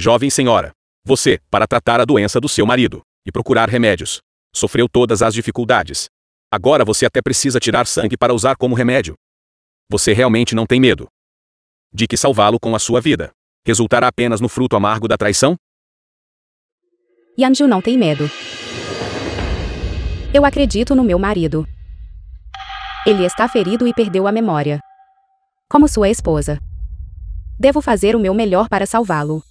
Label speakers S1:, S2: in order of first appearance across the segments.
S1: Jovem senhora, você, para tratar a doença do seu marido e procurar remédios, sofreu todas as dificuldades. Agora você até precisa tirar sangue para usar como remédio. Você realmente não tem medo de que salvá-lo com a sua vida resultará apenas no fruto amargo da traição?
S2: Yanju não tem medo. Eu acredito no meu marido. Ele está ferido e perdeu a memória. Como sua esposa, devo fazer o meu melhor para salvá-lo.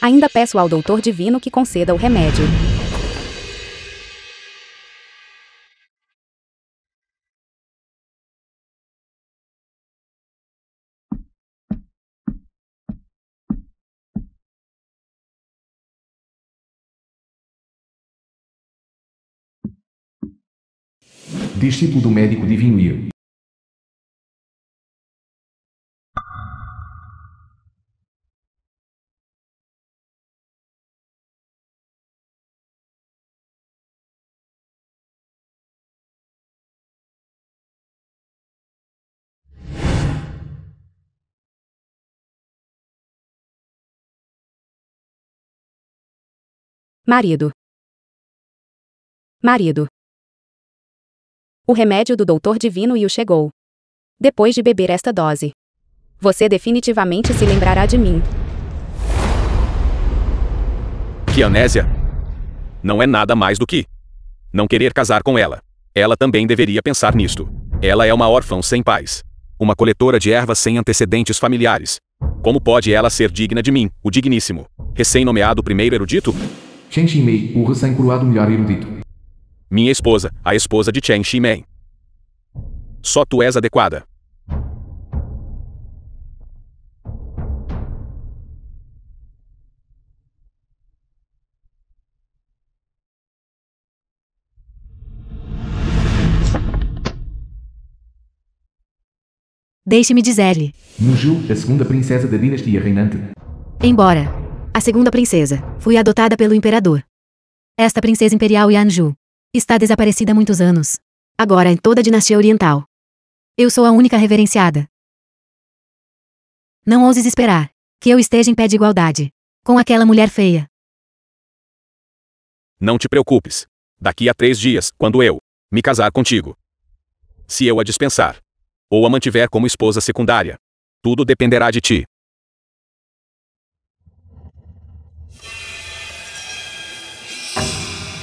S2: Ainda peço ao Doutor Divino que conceda o remédio.
S3: Discípulo do médico divino Ir.
S2: Marido. Marido. O remédio do Doutor Divino Yu chegou. Depois de beber esta dose, você definitivamente se lembrará de mim.
S1: Que amnésia? Não é nada mais do que não querer casar com ela. Ela também deveria pensar nisto. Ela é uma órfã sem pais. Uma coletora de ervas sem antecedentes familiares. Como pode ela ser digna de mim, o digníssimo, recém-nomeado primeiro erudito?
S3: Chen Shimei, o recém-coroado melhor erudito.
S1: Minha esposa, a esposa de Chen Shimei. Só tu és adequada.
S4: Deixe-me dizer-lhe.
S3: Muju, a segunda princesa da dinastia reinante.
S4: Embora a segunda princesa fui adotada pelo imperador, esta princesa imperial Yanju está desaparecida há muitos anos. Agora em toda a dinastia oriental, eu sou a única reverenciada. Não ouses esperar que eu esteja em pé de igualdade com aquela mulher feia.
S1: Não te preocupes. Daqui a 3 dias, quando eu me casar contigo, se eu a dispensar ou a mantiver como esposa secundária, tudo dependerá de ti.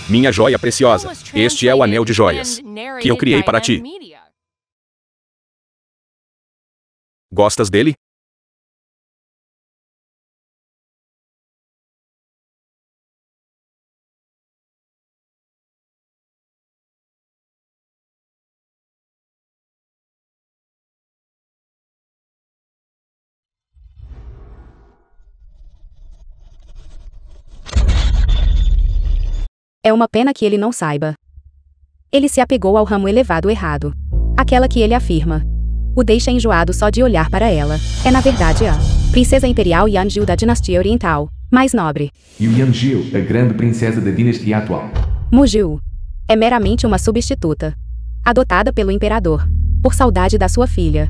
S1: Minha joia preciosa, este é o anel de joias que eu criei para ti. Gostas dele?
S2: É uma pena que ele não saiba. Ele se apegou ao ramo elevado errado. Aquela que ele afirma o deixa enjoado só de olhar para ela. É na verdade a princesa imperial Yanju da dinastia oriental, mais nobre.
S3: E o Yanjiu, a grande princesa da dinastia atual.
S2: Muju é meramente uma substituta, adotada pelo imperador, por saudade da sua filha.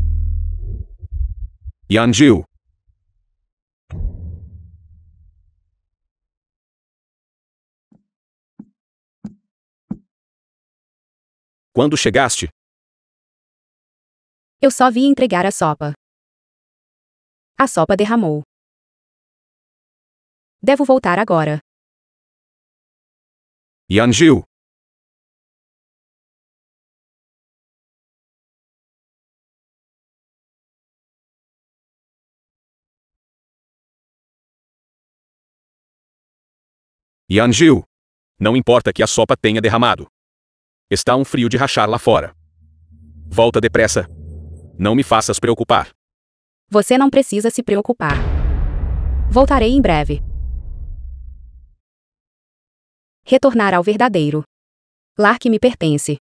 S1: Yanjiu. Quando chegaste?
S2: Eu só vi entregar a sopa. A sopa derramou. Devo voltar agora.
S1: Yanjiu. Yanjiu. Não importa que a sopa tenha derramado. Está um frio de rachar lá fora. Volta depressa. Não me faças preocupar.
S2: Você não precisa se preocupar. Voltarei em breve. Retornar ao verdadeiro lar que me pertence.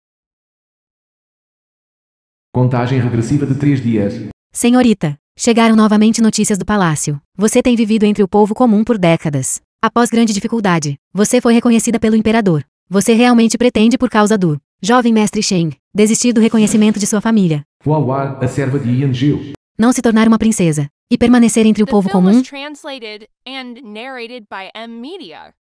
S3: Contagem regressiva de 3 dias.
S4: Senhorita, chegaram novamente notícias do palácio. Você tem vivido entre o povo comum por décadas. Após grande dificuldade, você foi reconhecida pelo imperador. Você realmente pretende, por causa do jovem mestre Sheng, desistir do reconhecimento de sua família?
S3: Huawar, a serva de Yanjiu.
S4: Não se tornar uma princesa. e permanecer entre o
S5: The
S4: povo
S5: film
S4: comum?
S5: was translated and narrated by M Media.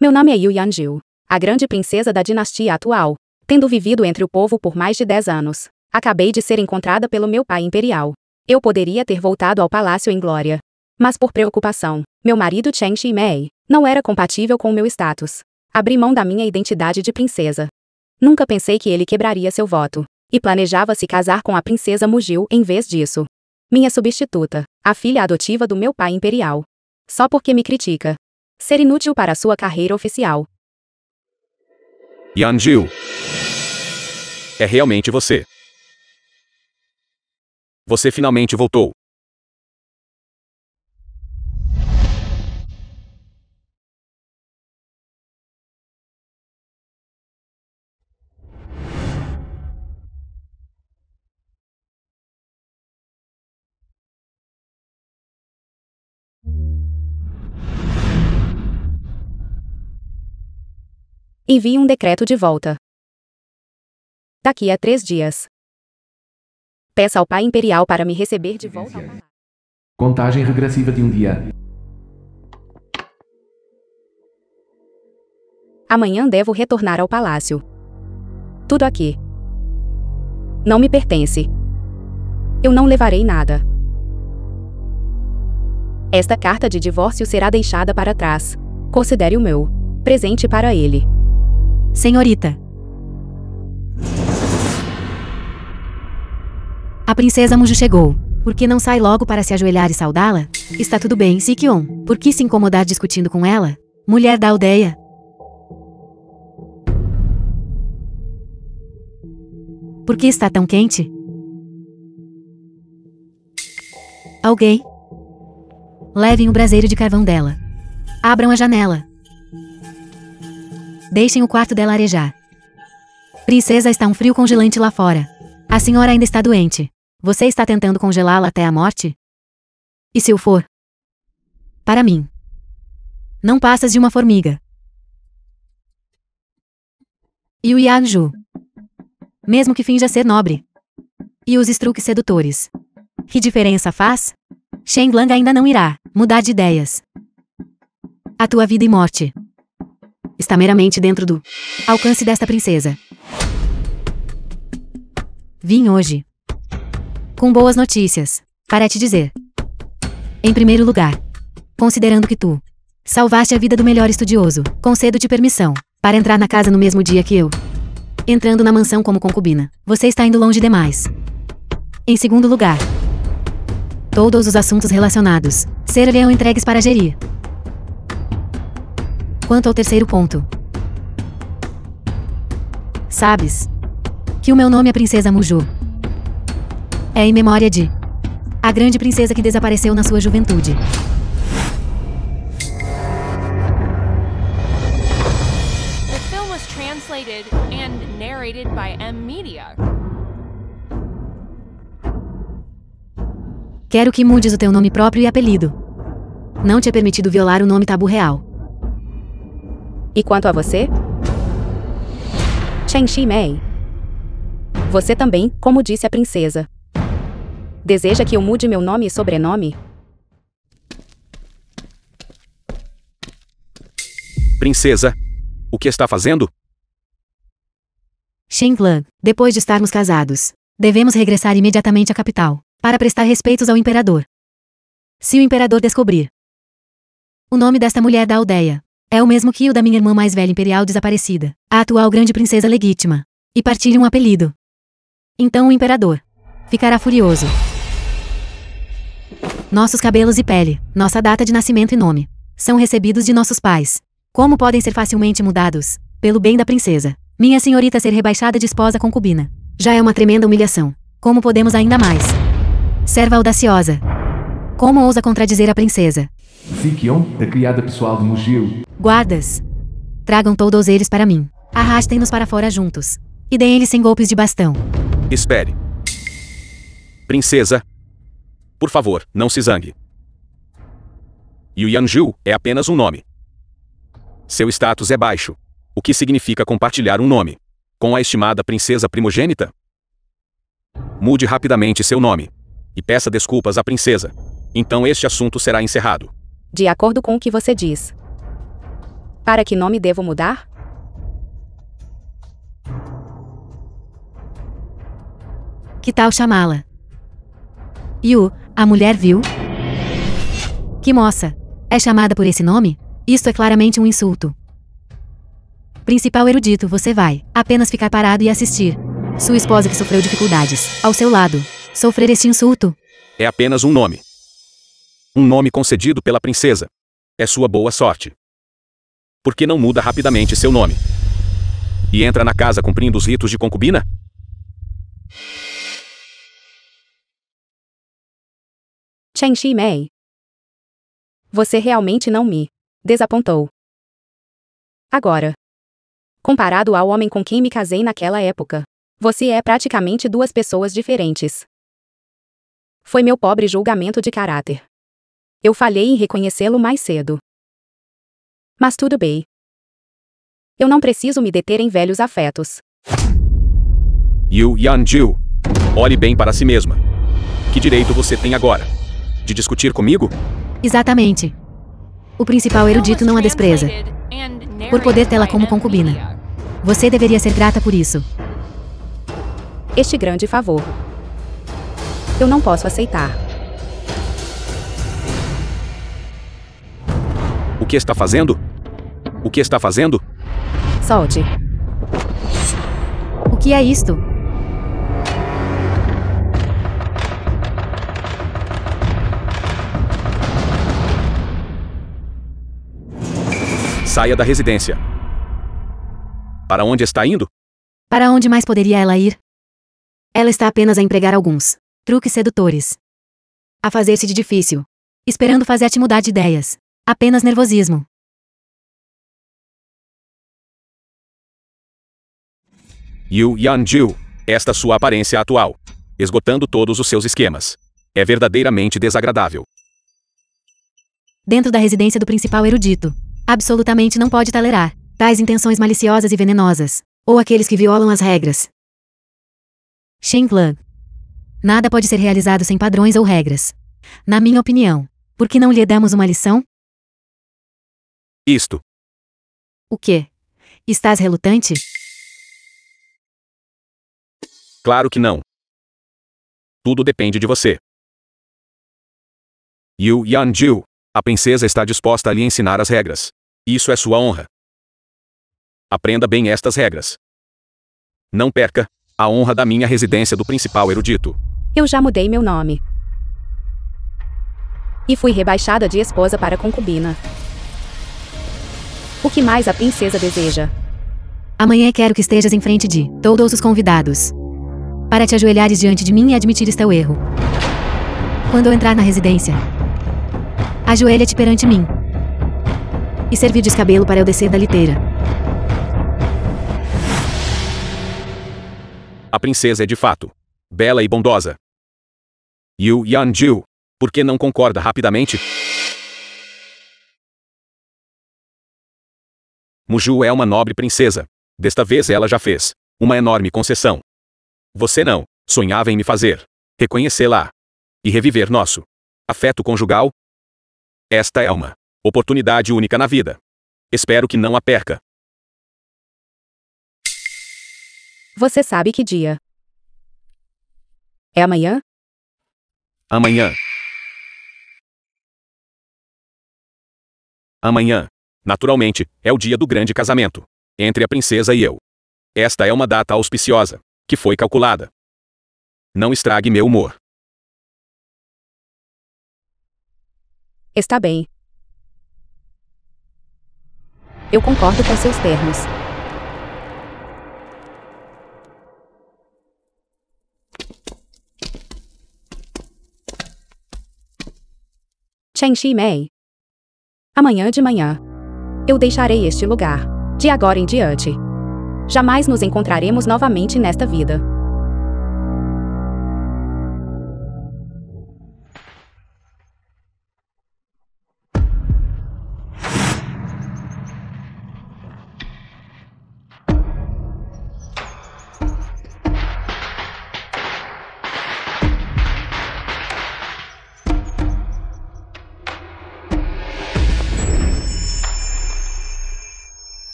S2: Meu nome é Yu Yanjiu, a grande princesa da dinastia atual. Tendo vivido entre o povo por mais de 10 anos, acabei de ser encontrada pelo meu pai imperial. Eu poderia ter voltado ao palácio em glória. Mas por preocupação, meu marido Chen Shimei não era compatível com o meu status. Abri mão da minha identidade de princesa. Nunca pensei que ele quebraria seu voto, e planejava se casar com a princesa Mujil em vez disso. Minha substituta, a filha adotiva do meu pai imperial. Só porque me critica. Ser inútil para sua carreira oficial.
S1: Yanjiu. É realmente você. Você finalmente voltou.
S2: Envie um decreto de volta. Daqui a 3 dias. Peça ao pai imperial para me receber de volta ao palácio.
S3: Contagem regressiva de um dia.
S2: Amanhã devo retornar ao palácio. Tudo aqui não me pertence. Eu não levarei nada. Esta carta de divórcio será deixada para trás. Considere o meu presente para ele.
S4: Senhorita. A princesa Muju chegou. Por que não sai logo para se ajoelhar e saudá-la? Está tudo bem, Sikyon. Por que se incomodar discutindo com ela? Mulher da aldeia. Por que está tão quente? Alguém? Levem o braseiro de carvão dela. Abram a janela. Deixem o quarto dela arejar. Princesa, está um frio congelante lá fora. A senhora ainda está doente. Você está tentando congelá-la até a morte? E se eu for? Para mim. Não passas de uma formiga. E o Yanju. Mesmo que finja ser nobre. E os truques sedutores. Que diferença faz? Shen Lang ainda não irá mudar de ideias. A tua vida e morte está meramente dentro do alcance desta princesa. Vim hoje com boas notícias para te dizer. Em primeiro lugar, considerando que tu salvaste a vida do melhor estudioso, concedo-te permissão para entrar na casa no mesmo dia que eu. Entrando na mansão como concubina, você está indo longe demais. Em segundo lugar, todos os assuntos relacionados serão entregues para gerir. Quanto ao terceiro ponto, sabes que o meu nome é Princesa Muju. É em memória de a grande princesa que desapareceu na sua juventude.
S5: The film was translated and narrated by M Media.
S4: Quero que mudes o teu nome próprio e apelido. Não te é permitido violar o nome tabu real.
S2: E quanto a você? Chen Shimei. Você também, como disse a princesa. Deseja que eu mude meu nome e sobrenome?
S1: Princesa, o que está fazendo?
S4: Shen Lang, depois de estarmos casados, devemos regressar imediatamente à capital, para prestar respeitos ao imperador. Se o imperador descobrir o nome desta mulher da aldeia, é o mesmo que o da minha irmã mais velha imperial desaparecida, a atual grande princesa legítima, e partilhe um apelido. Então o imperador ficará furioso. Nossos cabelos e pele, nossa data de nascimento e nome, são recebidos de nossos pais. Como podem ser facilmente mudados, pelo bem da princesa? Minha senhorita ser rebaixada de esposa concubina já é uma tremenda humilhação. Como podemos ainda mais? Serva audaciosa. Como ousa contradizer a princesa?
S3: Sikyon, a criada pessoal de Mujil.
S4: Guardas, tragam todos eles para mim. Arrastem-nos para fora juntos. E deem-lhes 100 golpes de bastão.
S1: Espere. Princesa. Por favor, não se zangue. Yu Yanjiu é apenas um nome. Seu status é baixo. O que significa compartilhar um nome com a estimada princesa primogênita? Mude rapidamente seu nome e peça desculpas à princesa. Então este assunto será encerrado.
S2: De acordo com o que você diz. Para que nome devo mudar?
S4: Que tal chamá-la? Yu, a mulher viu? Que moça! É chamada por esse nome? Isto é claramente um insulto. Principal erudito, você vai apenas ficar parado e assistir. Sua esposa que sofreu dificuldades, ao seu lado, sofrer este insulto.
S1: É apenas um nome. Um nome concedido pela princesa. É sua boa sorte. Por que não muda rapidamente seu nome? E entra na casa cumprindo os ritos de concubina?
S2: Chen Shimei. Você realmente não me desapontou. Agora, comparado ao homem com quem me casei naquela época, você é praticamente duas pessoas diferentes. Foi meu pobre julgamento de caráter. Eu falhei em reconhecê-lo mais cedo. Mas tudo bem. Eu não preciso me deter em velhos afetos.
S1: Yu Yanjiu, olhe bem para si mesma. Que direito você tem agora? De discutir comigo?
S4: Exatamente. O principal erudito não a despreza por poder tê-la como concubina. Você deveria ser grata por isso.
S2: Este grande favor. Eu não posso aceitar.
S1: O que está fazendo? O que está fazendo?
S2: Solte.
S4: O que é isto?
S1: Saia da residência. Para onde está indo?
S4: Para onde mais poderia ela ir? Ela está apenas a empregar alguns truques sedutores. A fazer-se de difícil. Esperando fazer-te mudar de ideias. Apenas nervosismo.
S1: Yu Yanjiu, esta sua aparência atual. Esgotando todos os seus esquemas. É verdadeiramente desagradável.
S4: Dentro da residência do principal erudito. Absolutamente não pode tolerar tais intenções maliciosas e venenosas, ou aqueles que violam as regras. Shen Clan. Nada pode ser realizado sem padrões ou regras. Na minha opinião, por que não lhe damos uma lição?
S1: Isto.
S4: O quê? Estás relutante?
S1: Claro que não. Tudo depende de você. Yu Yanjiu, a princesa está disposta a lhe ensinar as regras. Isso é sua honra. Aprenda bem estas regras. Não perca a honra da minha residência do principal erudito.
S2: Eu já mudei meu nome. E fui rebaixada de esposa para concubina. O que mais a princesa deseja?
S4: Amanhã quero que estejas em frente de todos os convidados. Para te ajoelhares diante de mim e admitir este teu erro. Quando eu entrar na residência, ajoelha-te perante mim. E servir de escabelo para eu descer da liteira.
S1: A princesa é de fato bela e bondosa. Yu Yanjiu, por que não concorda rapidamente? Muju é uma nobre princesa. Desta vez ela já fez uma enorme concessão. Você não sonhava em me fazer reconhecê-la e reviver nosso afeto conjugal? Esta é uma oportunidade única na vida. Espero que não a perca.
S2: Você sabe que dia? É amanhã?
S1: Amanhã. Amanhã, naturalmente, é o dia do grande casamento entre a princesa e eu. Esta é uma data auspiciosa que foi calculada. Não estrague meu humor.
S2: Está bem. Eu concordo com seus termos. Chen Shimei. Amanhã de manhã, eu deixarei este lugar. De agora em diante, jamais nos encontraremos novamente nesta vida.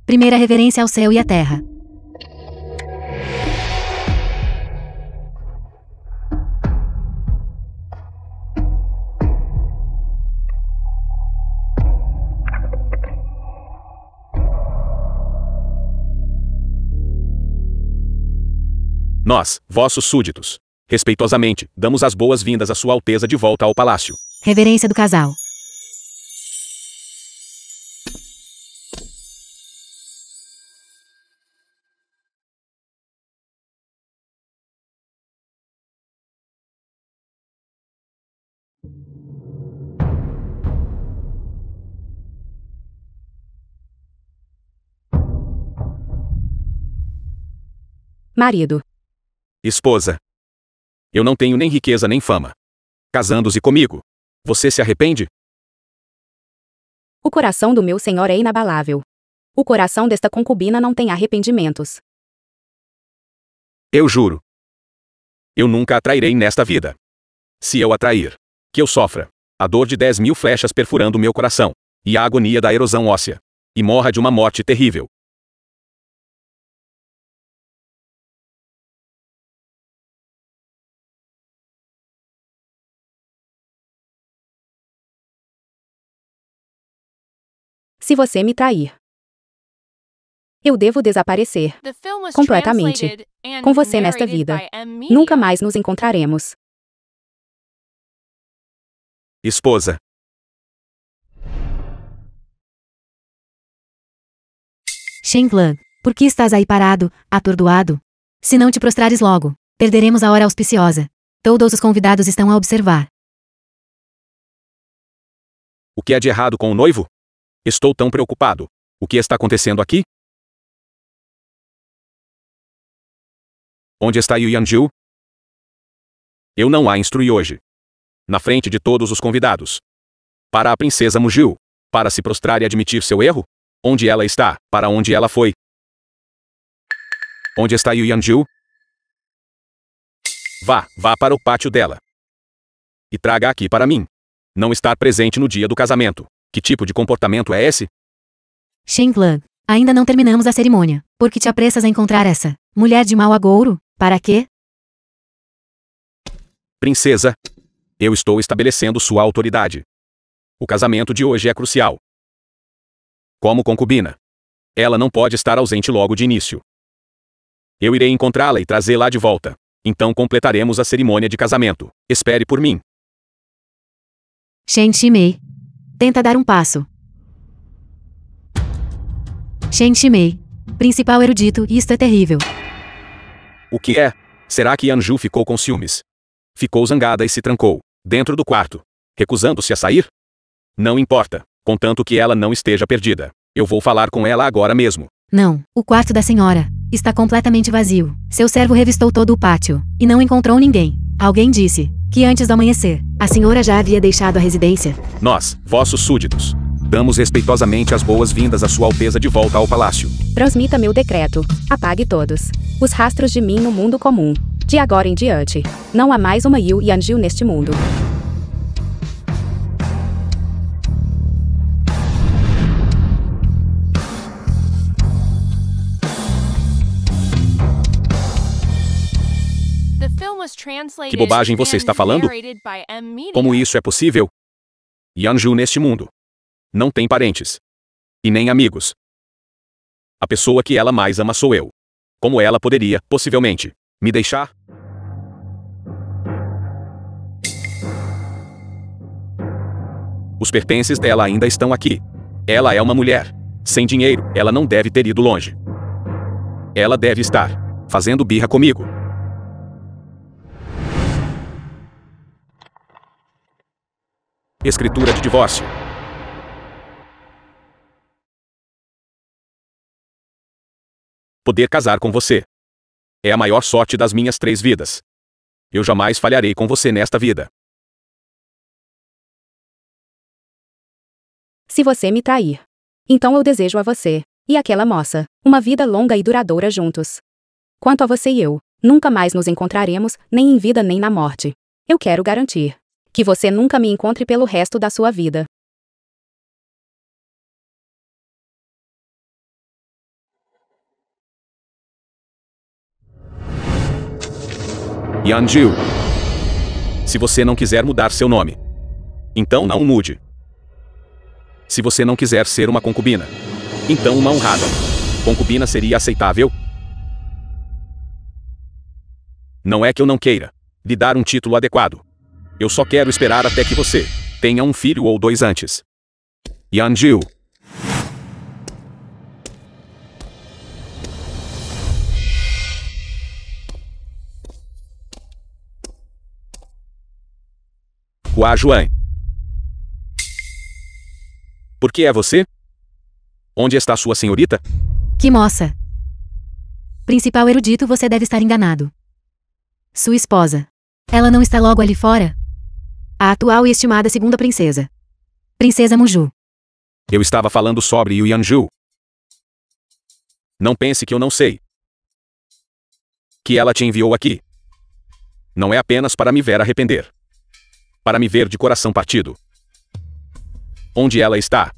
S4: Primeira reverência ao céu e à terra.
S1: Nós, vossos súditos, respeitosamente, damos as boas-vindas à Sua Alteza de volta ao palácio.
S4: Reverência do casal.
S2: Marido.
S1: Esposa. Eu não tenho nem riqueza nem fama. Casando-se comigo, você se arrepende?
S2: O coração do meu senhor é inabalável. O coração desta concubina não tem arrependimentos.
S1: Eu juro. Eu nunca a trairei nesta vida. Se eu a trair, que eu sofra a dor de 10.000 flechas perfurando meu coração, e a agonia da erosão óssea, e morra de uma morte terrível.
S2: Se você me trair, eu devo desaparecer
S5: The film was
S2: completamente
S5: translated and
S2: com você nesta
S5: narrated
S2: vida.
S5: by M. Media.
S2: Nunca mais nos encontraremos.
S1: Esposa.
S4: Shenlan, por que estás aí parado, atordoado? Se não te prostrares logo, perderemos a hora auspiciosa. Todos os convidados estão a observar.
S1: O que há de errado com o noivo? Estou tão preocupado. O que está acontecendo aqui? Onde está Yu Yanju? Eu não a instruí hoje. Na frente de todos os convidados. Para a princesa Mujil. Para se prostrar e admitir seu erro? Onde ela está? Para onde ela foi? Onde está Yu Yanju? Vá para o pátio dela. E traga aqui para mim. Não estar presente no dia do casamento. Que tipo de comportamento é esse?
S4: Shenlan, ainda não terminamos a cerimônia. Por que te apressas a encontrar essa mulher de mau agouro? Para quê?
S1: Princesa, eu estou estabelecendo sua autoridade. O casamento de hoje é crucial. Como concubina, ela não pode estar ausente logo de início. Eu irei encontrá-la e trazê-la de volta. Então completaremos a cerimônia de casamento. Espere por mim.
S4: Shen Shimei. Tenta dar um passo. Shen Shimei. Principal erudito, isto é terrível.
S1: O que é? Será que Yanju ficou com ciúmes? Ficou zangada e se trancou dentro do quarto, recusando-se a sair? Não importa, contanto que ela não esteja perdida. Eu vou falar com ela agora mesmo.
S4: Não, o quarto da senhora está completamente vazio. Seu servo revistou todo o pátio e não encontrou ninguém. Alguém disse que antes do amanhecer, a senhora já havia deixado a residência.
S1: Nós, vossos súditos, damos respeitosamente as boas-vindas à Sua Alteza de volta ao palácio.
S2: Transmita meu decreto. Apague todos os rastros de mim no mundo comum. De agora em diante, não há mais uma Yu Yanju neste mundo.
S5: The film was translated
S1: Que bobagem você
S5: and
S1: está falando?
S5: narrated by M. Media.
S1: Como isso é possível? Yanju neste mundo não tem parentes. E nem amigos. A pessoa que ela mais ama sou eu. Como ela poderia, possivelmente, me deixar? Os pertences dela ainda estão aqui. Ela é uma mulher. Sem dinheiro, ela não deve ter ido longe. Ela deve estar fazendo birra comigo. Escritura de divórcio. Poder casar com você é a maior sorte das minhas 3 vidas. Eu jamais falharei com você nesta vida.
S2: Se você me trair, então eu desejo a você e àquela moça uma vida longa e duradoura juntos. Quanto a você e eu, nunca mais nos encontraremos, nem em vida nem na morte. Eu quero garantir que você nunca me encontre pelo resto da sua vida.
S1: Yanju. Se você não quiser mudar seu nome, então não mude. Se você não quiser ser uma concubina, então uma honrada concubina seria aceitável? Não é que eu não queira lhe dar um título adequado. Eu só quero esperar até que você tenha um filho ou dois antes. Yanju. Hua Juan. Por que é você? Onde está sua senhorita?
S4: Que moça! Principal erudito, você deve estar enganado. Sua esposa. Ela não está logo ali fora? A atual e estimada segunda princesa. Princesa Muju.
S1: Eu estava falando sobre Yu Yanju. Não pense que eu não sei. Que ela te enviou aqui. Não é apenas para me ver arrepender. Para me ver de coração partido. Onde ela está?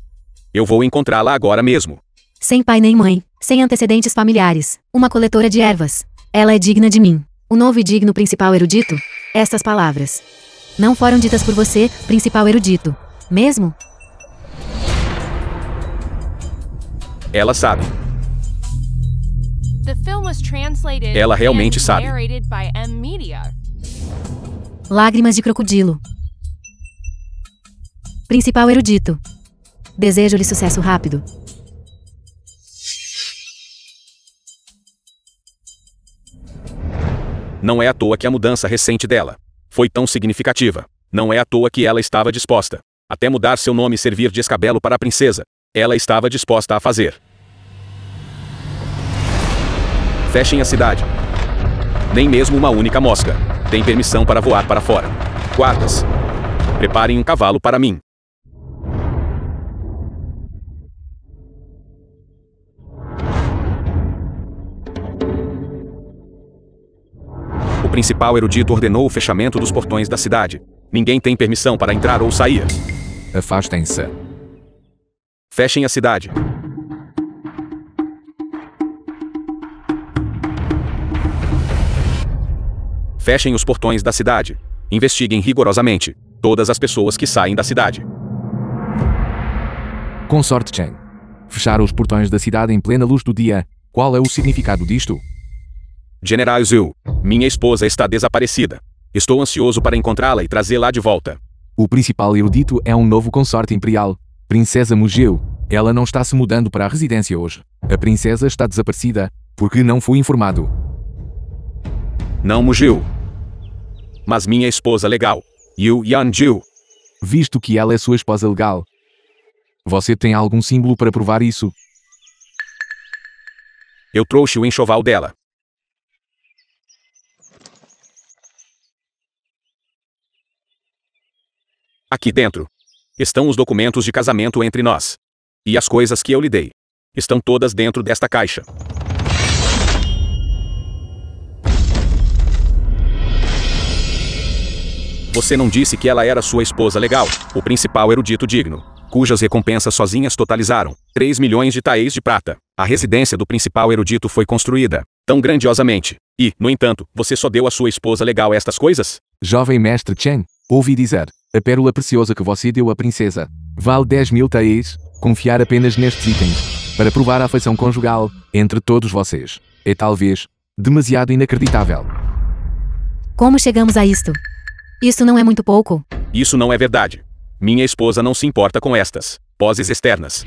S1: Eu vou encontrá-la agora mesmo.
S4: Sem pai nem mãe, sem antecedentes familiares, uma coletora de ervas. Ela é digna de mim, o novo e digno principal erudito. Estas palavras não foram ditas por você, principal erudito, mesmo?
S1: Ela sabe.
S5: The film was translated
S1: Ela realmente
S5: and
S1: sabe.
S5: narrated by M-Media.
S4: Lágrimas de crocodilo. Principal erudito. Desejo-lhe sucesso rápido.
S1: Não é à toa que a mudança recente dela foi tão significativa. Não é à toa que ela estava disposta até mudar seu nome e servir de escabelo para a princesa. Ela estava disposta a fazer. Fechem a cidade. Nem mesmo uma única mosca tem permissão para voar para fora. Guardas, preparem um cavalo para mim. O principal erudito ordenou o fechamento dos portões da cidade. Ninguém tem permissão para entrar ou sair.
S3: Afastem-se.
S1: Fechem a cidade. Fechem os portões da cidade. Investiguem rigorosamente todas as pessoas que saem da cidade.
S3: Consorte Chen. Fechar os portões da cidade em plena luz do dia. Qual é o significado disto?
S1: General Zhu, minha esposa está desaparecida. Estou ansioso para encontrá-la e trazê-la de volta.
S3: O principal erudito é um novo consorte imperial. Princesa Mugeu. Ela não está se mudando para a residência hoje. A princesa está desaparecida, porque não foi informado.
S1: Não Mugeu. Mas minha esposa legal, Yu Yanju.
S3: Visto que ela é sua esposa legal. Você tem algum símbolo para provar isso?
S1: Eu trouxe o enxoval dela. Aqui dentro estão os documentos de casamento entre nós. E as coisas que eu lhe dei estão todas dentro desta caixa. Você não disse que ela era sua esposa legal, o principal erudito digno, cujas recompensas sozinhas totalizaram 3 milhões de taéis de prata. A residência do principal erudito foi construída tão grandiosamente. E, no entanto, você só deu à sua esposa legal estas coisas?
S3: Jovem mestre Chen, ouvi dizer. A pérola preciosa que você deu à princesa vale 10.000 taéis. Confiar apenas nestes itens para provar a afeição conjugal entre todos vocês é talvez demasiado inacreditável.
S4: Como chegamos a isto? Isso não é muito pouco?
S1: Isso não é verdade. Minha esposa não se importa com estas poses externas.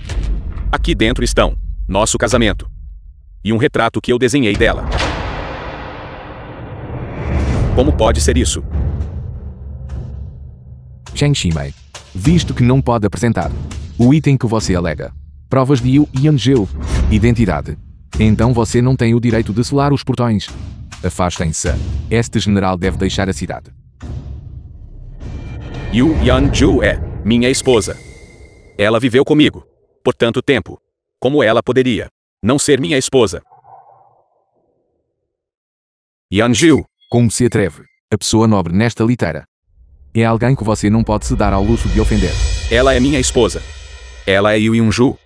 S1: Aqui dentro estão nosso casamento e um retrato que eu desenhei dela. Como pode ser isso?
S3: Chen Shimei. Visto que não pode apresentar o item que você alega, provas de Yu Yanju, identidade, então você não tem o direito de selar os portões. Afastem-se. Este general deve deixar a cidade.
S1: Yu Yanju é minha esposa. Ela viveu comigo por tanto tempo. Como ela poderia não ser minha esposa? Yanju.
S3: Como se atreve? A pessoa nobre nesta litera é alguém que você não pode se dar ao luxo de ofender.
S1: Ela é minha esposa. Ela é Yu Yanju.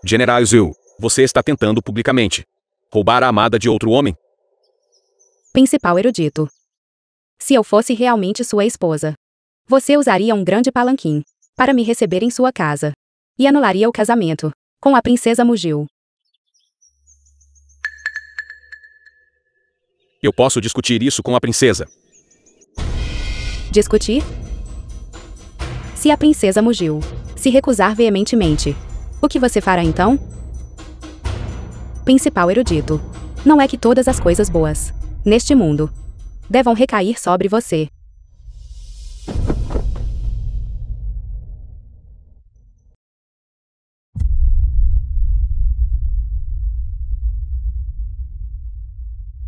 S1: General Zhu, você está tentando publicamente roubar a amada de outro homem?
S2: Principal erudito. Se eu fosse realmente sua esposa, você usaria um grande palanquim para me receber em sua casa e anularia o casamento com a princesa Mugil.
S1: Eu posso discutir isso com a princesa.
S2: Discutir? Se a princesa Mugil se recusar veementemente, o que você fará então? Principal erudito. Não é que todas as coisas boas neste mundo devam recair sobre você.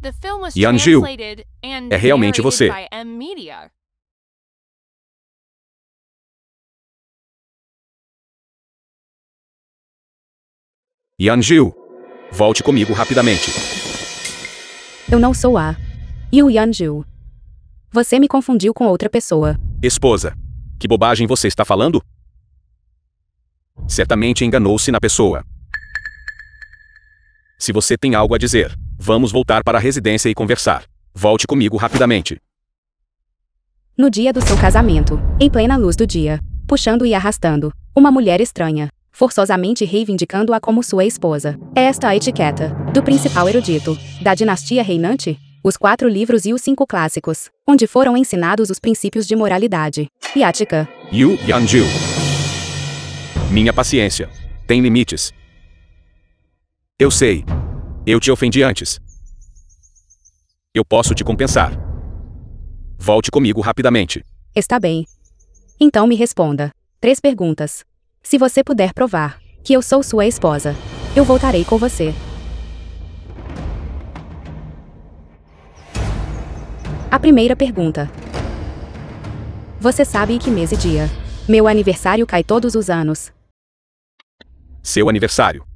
S5: The film was
S1: Yanju,
S5: translated and
S1: é realmente
S5: narrated
S1: você.
S5: by M Media.
S1: Yanju, volte comigo rapidamente.
S2: Eu não sou a Yu Yanju. Você me confundiu com outra pessoa.
S1: Esposa, que bobagem você está falando? Certamente enganou-se na pessoa. Se você tem algo a dizer, vamos voltar para a residência e conversar. Volte comigo rapidamente.
S2: No dia do seu casamento, em plena luz do dia, puxando e arrastando uma mulher estranha, forçosamente reivindicando-a como sua esposa. É esta a etiqueta do principal erudito da dinastia reinante? Os 4 livros e os 5 clássicos, onde foram ensinados os princípios de moralidade e ética.
S1: Yu Yanju. Minha paciência tem limites. Eu sei. Eu te ofendi antes. Eu posso te compensar. Volte comigo rapidamente.
S2: Está bem. Então me responda 3 perguntas. Se você puder provar que eu sou sua esposa, eu voltarei com você. A primeira pergunta. Você sabe em que mês e dia meu aniversário cai todos os anos?
S1: Seu aniversário.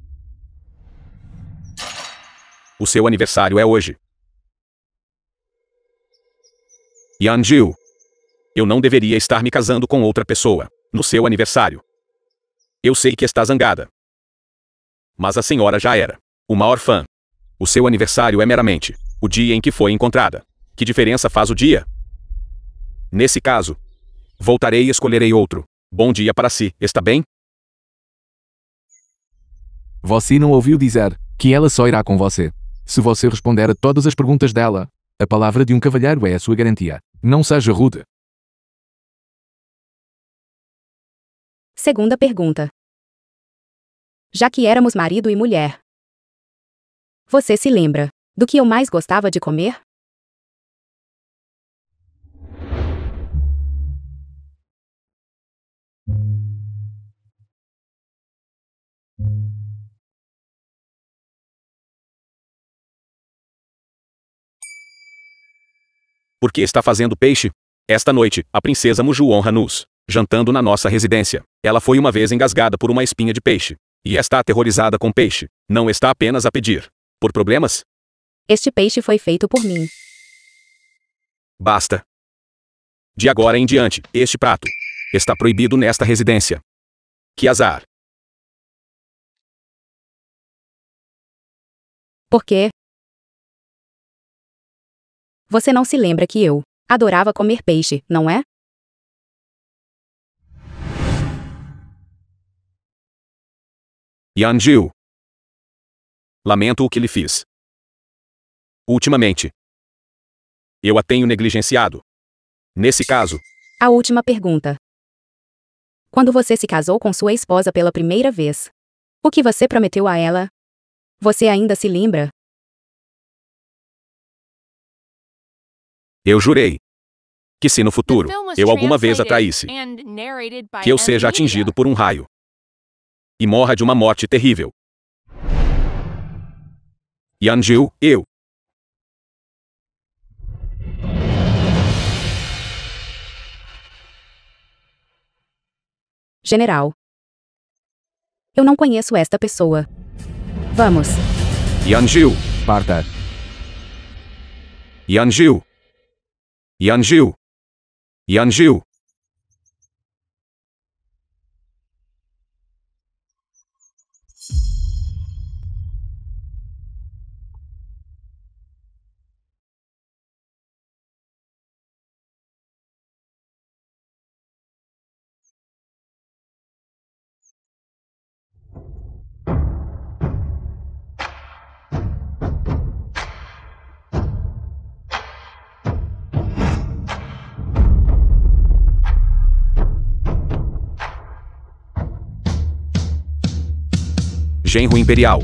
S1: O seu aniversário é hoje. Yanju. Eu não deveria estar me casando com outra pessoa no seu aniversário. Eu sei que está zangada. Mas a senhora já era uma órfã. O seu aniversário é meramente o dia em que foi encontrada. Que diferença faz o dia? Nesse caso, voltarei e escolherei outro. Bom dia para si, está bem?
S3: Você não ouviu dizer que ela só irá com você se você responder a todas as perguntas dela. A palavra de um cavalheiro é a sua garantia. Não seja rude.
S2: Segunda pergunta. Já que éramos marido e mulher, você se lembra do que eu mais gostava de comer?
S1: Por que está fazendo peixe? Esta noite, a princesa Muju honra-nos, jantando na nossa residência. Ela foi uma vez engasgada por uma espinha de peixe. E está aterrorizada com peixe. Não está apenas a pedir por problemas?
S2: Este peixe foi feito por mim.
S1: Basta. De agora em diante, este prato está proibido nesta residência. Que azar.
S2: Por quê? Você não se lembra que eu adorava comer peixe, não é?
S1: Yanju. Lamento o que lhe fiz. Ultimamente, eu a tenho negligenciado. Nesse caso,
S2: A última pergunta. Quando você se casou com sua esposa pela primeira vez, o que você prometeu a ela? Você ainda se lembra?
S1: eu jurei que se no
S5: The
S1: futuro
S5: film was
S1: eu alguma vez a
S5: translated
S1: traísse,
S5: and narrated by
S1: que eu
S5: M
S1: seja
S5: Media.
S1: atingido por um raio e morra de uma morte terrível. Yanju, eu.
S2: General. Eu não conheço esta pessoa. Vamos.
S1: Yanju.
S3: Parta.
S1: Yanju. Yanju. Yanju. genro imperial.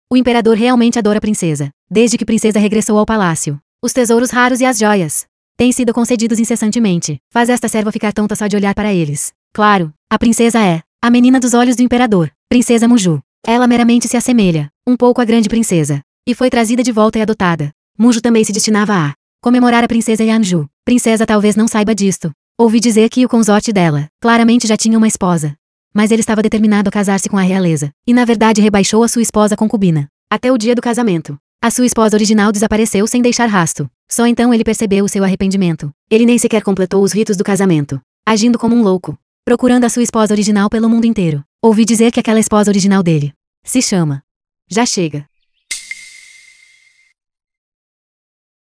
S4: O imperador realmente adora a princesa, desde que a princesa regressou ao palácio. Os tesouros raros e as joias têm sido concedidos incessantemente. Faz esta serva ficar tonta só de olhar para eles. Claro, a princesa é a menina dos olhos do imperador, Princesa Muju. Ela meramente se assemelha um pouco à grande princesa, e foi trazida de volta e adotada. Muju também se destinava a comemorar a princesa Yanju. Princesa talvez não saiba disto. Ouvi dizer que o consorte dela claramente já tinha uma esposa. Mas ele estava determinado a casar-se com a realeza, e na verdade rebaixou a sua esposa concubina. Até o dia do casamento, a sua esposa original desapareceu sem deixar rasto. Só então ele percebeu o seu arrependimento. Ele nem sequer completou os ritos do casamento, agindo como um louco, procurando a sua esposa original pelo mundo inteiro. Ouvi dizer que aquela esposa original dele se chama. Já chega.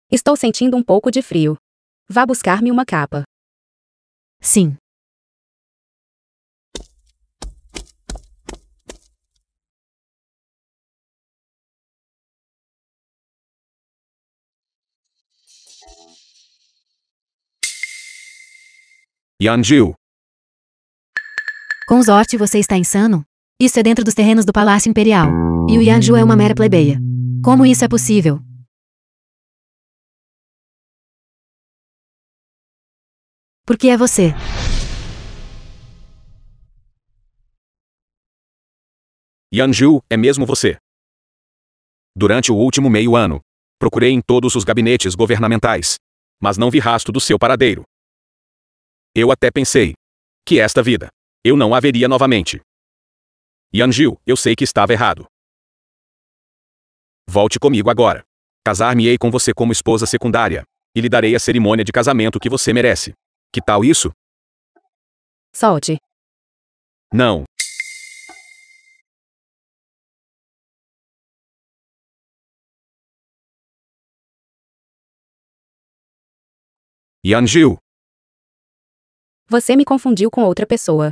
S2: Estou sentindo um pouco de frio. Vá buscar-me uma capa.
S4: Sim.
S1: Yanju.
S4: Consorte, você está insano? Isso é dentro dos terrenos do Palácio Imperial. E o Yanju é uma mera plebeia. Como isso é possível? Por que é você?
S1: Yanju, é mesmo você. Durante o último meio ano, procurei em todos os gabinetes governamentais, mas não vi rastro do seu paradeiro. Eu até pensei que esta vida eu não a veria novamente. Yanju, eu sei que estava errado. Volte comigo agora. Casar-me-ei com você como esposa secundária, e lhe darei a cerimônia de casamento que você merece. Que tal isso?
S2: Solte.
S1: Não. Yanju.
S2: Você me confundiu com outra pessoa.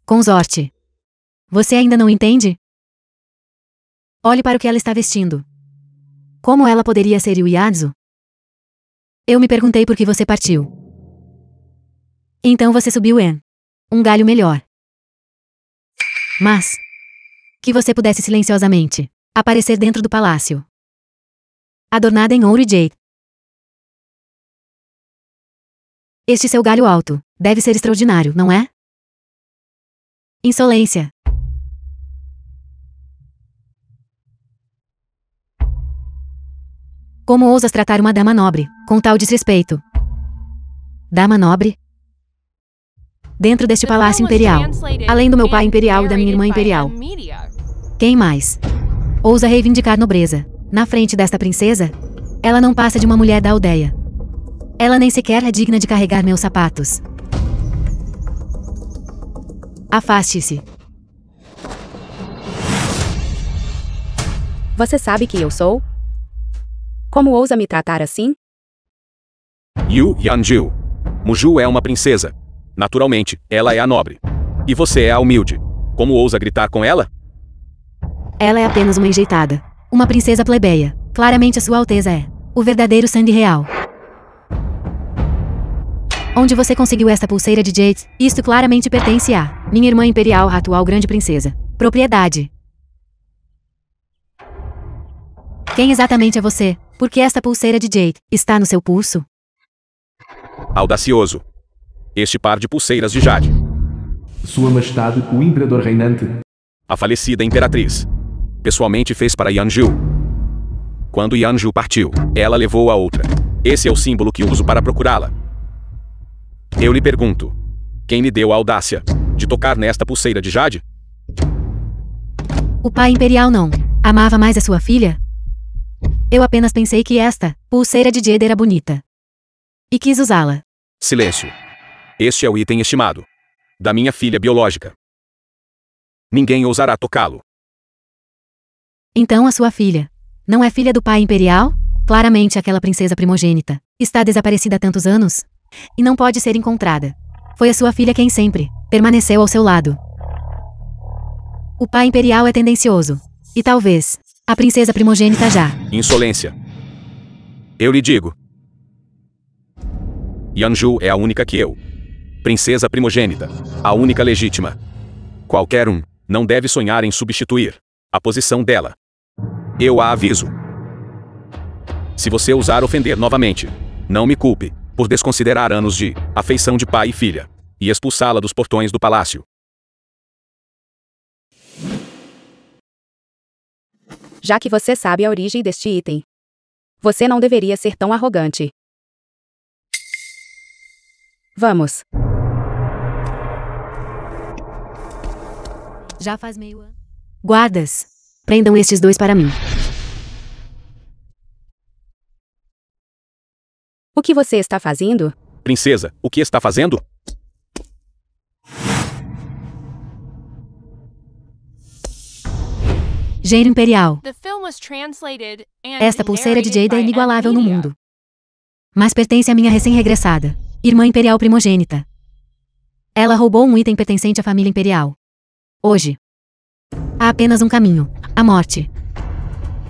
S4: Consorte. Você ainda não entende? Olhe para o que ela está vestindo. Como ela poderia ser Yuyazu? Eu me perguntei por que você partiu. Então você subiu em um galho melhor. Mas que você pudesse silenciosamente aparecer dentro do palácio, adornada em ouro e jade. Este seu galho alto deve ser extraordinário, não é? Insolência. Como ousas tratar uma dama nobre com tal desrespeito? Dama nobre? Dentro deste palácio imperial, além do meu pai imperial e da minha irmã imperial. Quem mais ousa reivindicar nobreza na frente desta princesa? Ela não passa de uma mulher da aldeia. Ela nem sequer é digna de carregar meus sapatos. Afaste-se.
S2: Você sabe que eu sou? Como ousa me tratar assim?
S1: Yanju. Muju é uma princesa. Naturalmente, ela é a nobre. E você é a humilde. Como ousa gritar com ela?
S4: Ela é apenas uma enjeitada. Uma princesa plebeia. Claramente a sua alteza é o verdadeiro sangue real. Onde você conseguiu esta pulseira de jade? Isto claramente pertence a minha irmã imperial, a atual grande princesa. Propriedade. Quem exatamente é você? Por que esta pulseira de jade está no seu pulso?
S1: Audacioso. Este par de pulseiras de jade.
S3: Sua Majestade, o Imperador Reinante.
S1: A falecida imperatriz pessoalmente fez para Yanju. Quando Yanju partiu, ela levou a outra. Esse é o símbolo que uso para procurá-la. Eu lhe pergunto, quem lhe deu a audácia de tocar nesta pulseira de jade?
S4: O pai imperial não amava mais a sua filha? Eu apenas pensei que esta pulseira de jade era bonita e quis usá-la.
S1: Silêncio. Este é o item estimado da minha filha biológica. Ninguém ousará tocá-lo.
S4: Então a sua filha não é filha do pai imperial? Claramente aquela princesa primogênita está desaparecida há tantos anos e não pode ser encontrada. Foi a sua filha quem sempre permaneceu ao seu lado. O pai imperial é tendencioso. E talvez a princesa primogênita já.
S1: Insolência. Eu lhe digo. Yanju é a única que eu. Princesa primogênita. A única legítima. Qualquer um não deve sonhar em substituir a posição dela. Eu a aviso. Se você ousar ofender novamente, não me culpe por desconsiderar anos de afeição de pai e filha e expulsá-la dos portões do palácio.
S2: Já que você sabe a origem deste item, você não deveria ser tão arrogante. Vamos.
S4: Já faz meio ano. Guardas, prendam estes dois para mim.
S2: O que você está fazendo?
S1: Princesa, o que está fazendo?
S4: Gênero imperial.
S5: The film was translated and
S4: Esta pulseira de
S5: narrated
S4: Jade é
S5: by
S4: inigualável no
S5: M-Media.
S4: mundo. Mas pertence à minha recém-regressada irmã imperial primogênita. Ela roubou um item pertencente à família imperial. Hoje, há apenas um caminho: a morte.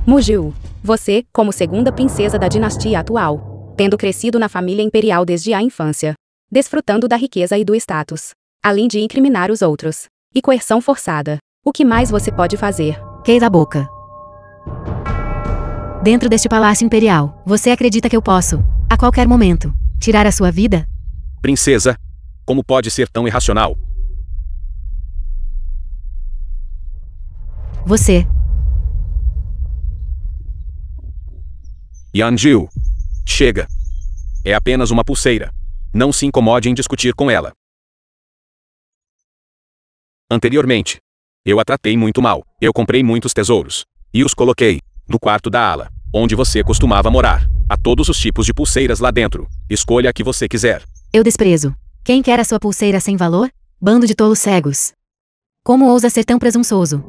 S2: Mujil, você, como segunda princesa da dinastia atual, tendo crescido na família imperial desde a infância, desfrutando da riqueza e do status, além de incriminar os outros, e coerção forçada, o que mais você pode fazer?
S4: Queira a boca. Dentro deste palácio imperial, você acredita que eu posso, a qualquer momento, tirar a sua vida?
S1: Princesa, como pode ser tão irracional?
S4: Você.
S1: Yanju. Chega. É apenas uma pulseira. Não se incomode em discutir com ela. Anteriormente, eu a tratei muito mal. Eu comprei muitos tesouros e os coloquei no quarto da ala, onde você costumava morar. Há todos os tipos de pulseiras lá dentro. Escolha a que você quiser.
S4: Eu desprezo. Quem quer a sua pulseira sem valor? Bando de tolos cegos. Como ousa ser tão presunçoso?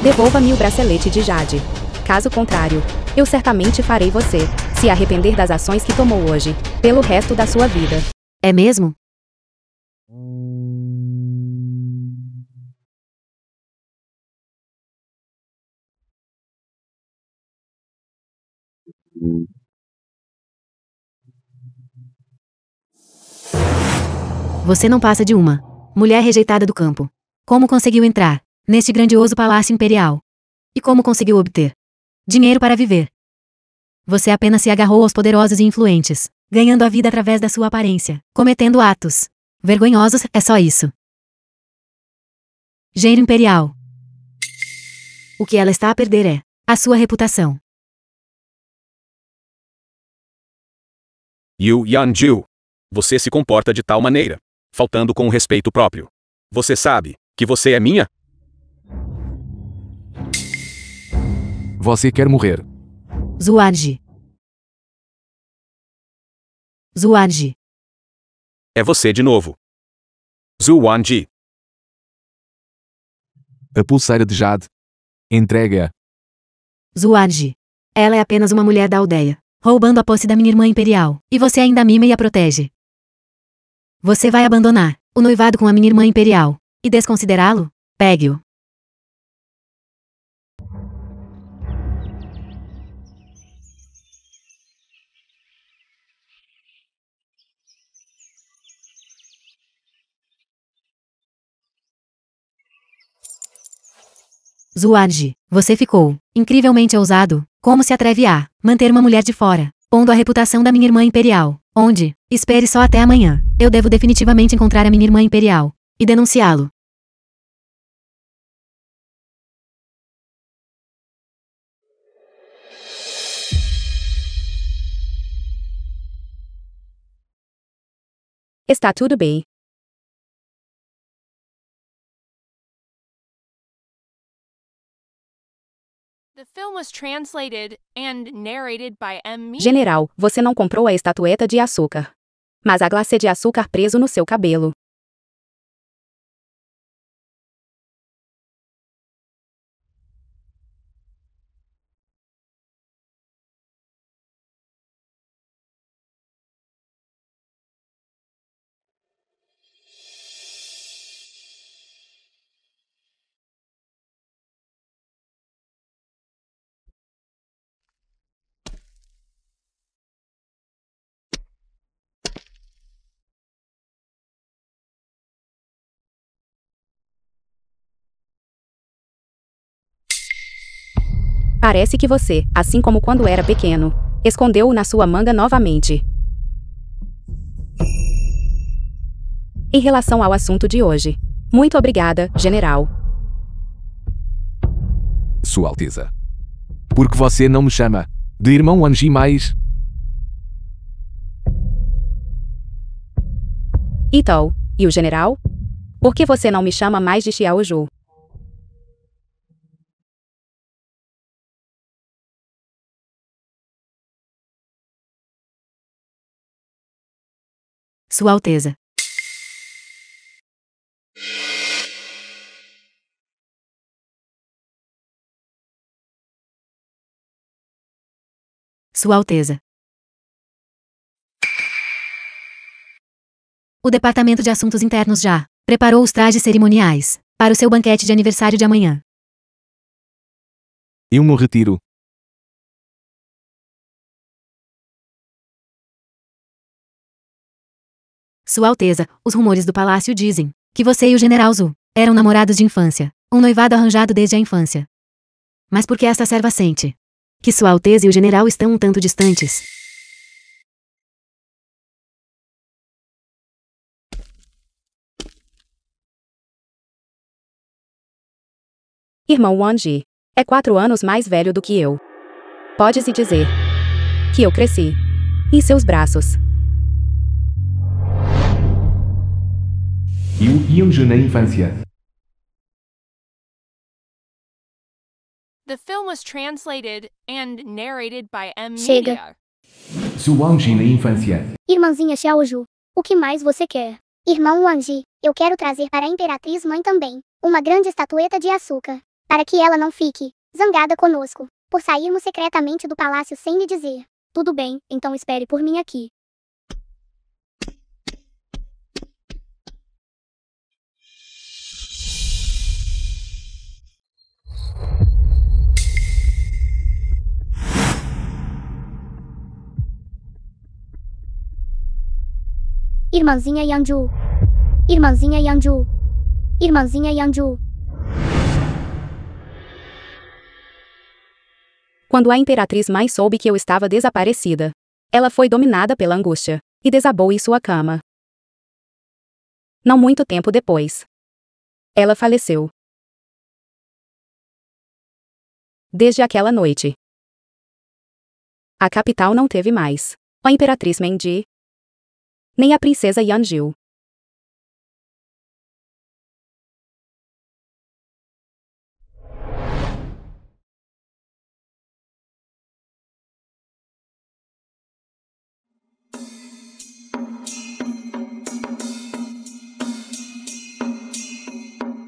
S2: Devolva-me o bracelete de Jade. Caso contrário, eu certamente farei você se arrepender das ações que tomou hoje, pelo resto da sua vida.
S4: É mesmo? Você não passa de uma mulher rejeitada do campo. Como conseguiu entrar neste grandioso palácio imperial? E como conseguiu obter dinheiro para viver? Você apenas se agarrou aos poderosos e influentes, ganhando a vida através da sua aparência, cometendo atos vergonhosos, é só isso. Gênero imperial. O que ela está a perder é a sua reputação.
S1: Yu Yanju. Você se comporta de tal maneira, faltando com o respeito próprio. Você sabe que você é minha?
S3: Você quer morrer.
S4: Zuarji. Zuarji.
S1: É você de novo. Zuwanji.
S3: A pulseira de Jade. Entrega-a.
S4: Zuarji. Ela é apenas uma mulher da aldeia, roubando a posse da minha irmã imperial, e você ainda a mima e a protege. Você vai abandonar o noivado com a minha irmã imperial e desconsiderá-lo? Pegue-o. Zuarji, você ficou incrivelmente ousado. Como se atreve a manter uma mulher de fora, pondo a reputação da minha irmã imperial? Onde? Espere só até amanhã. Eu devo definitivamente encontrar a minha irmã imperial e denunciá-lo.
S2: Está tudo bem.
S5: The film was translated and narrated by M-Media.
S2: General, você não comprou a estatueta de açúcar, mas a glacê de açúcar preso no seu cabelo. Parece que você, assim como quando era pequeno, escondeu-o na sua manga novamente. Em relação ao assunto de hoje. Muito obrigada, General.
S3: Sua Alteza. Por que você não me chama de irmão Anji mais?
S2: Então, e o General? Por que você não me chama mais de Xiaoju?
S4: Sua Alteza. Sua Alteza. O Departamento de Assuntos Internos já preparou os trajes cerimoniais para o seu banquete de aniversário de amanhã.
S3: Eu me retiro.
S4: Sua Alteza, os rumores do palácio dizem que você e o General Zhu eram namorados de infância, um noivado arranjado desde a infância. Mas por que esta serva sente que Sua Alteza e o General estão um tanto distantes?
S2: Irmão Wanji é 4 anos mais velho do que eu. Pode-se dizer que eu cresci em seus braços.
S3: Eu Yanji na infância.
S5: The film was translated and narrated by M.
S6: Chega.
S5: Media.
S3: Sua Anji na infância.
S6: Irmãzinha Xiaoju, o que mais você quer? Irmão Wanji, eu quero trazer para a Imperatriz Mãe também uma grande estatueta de açúcar, para que ela não fique zangada conosco por sairmos secretamente do palácio sem lhe dizer. Tudo bem, então espere por mim aqui. Irmãzinha Yanju. Irmãzinha Yanju. Irmãzinha Yanju.
S2: Quando a Imperatriz Mãe soube que eu estava desaparecida, ela foi dominada pela angústia e desabou em sua cama. Não muito tempo depois, ela faleceu. Desde aquela noite, a capital não teve mais a Imperatriz Mendi, nem a princesa Yanjiu.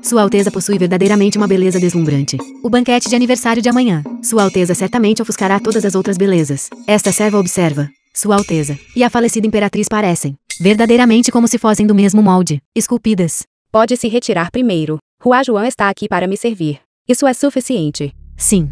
S4: Sua Alteza possui verdadeiramente uma beleza deslumbrante. O banquete de aniversário de amanhã. Sua Alteza certamente ofuscará todas as outras belezas. Esta serva observa. Sua Alteza e a falecida Imperatriz parecem verdadeiramente como se fossem do mesmo molde, esculpidas.
S2: Pode se retirar primeiro. Hua Juan está aqui para me servir. Isso é suficiente.
S4: Sim.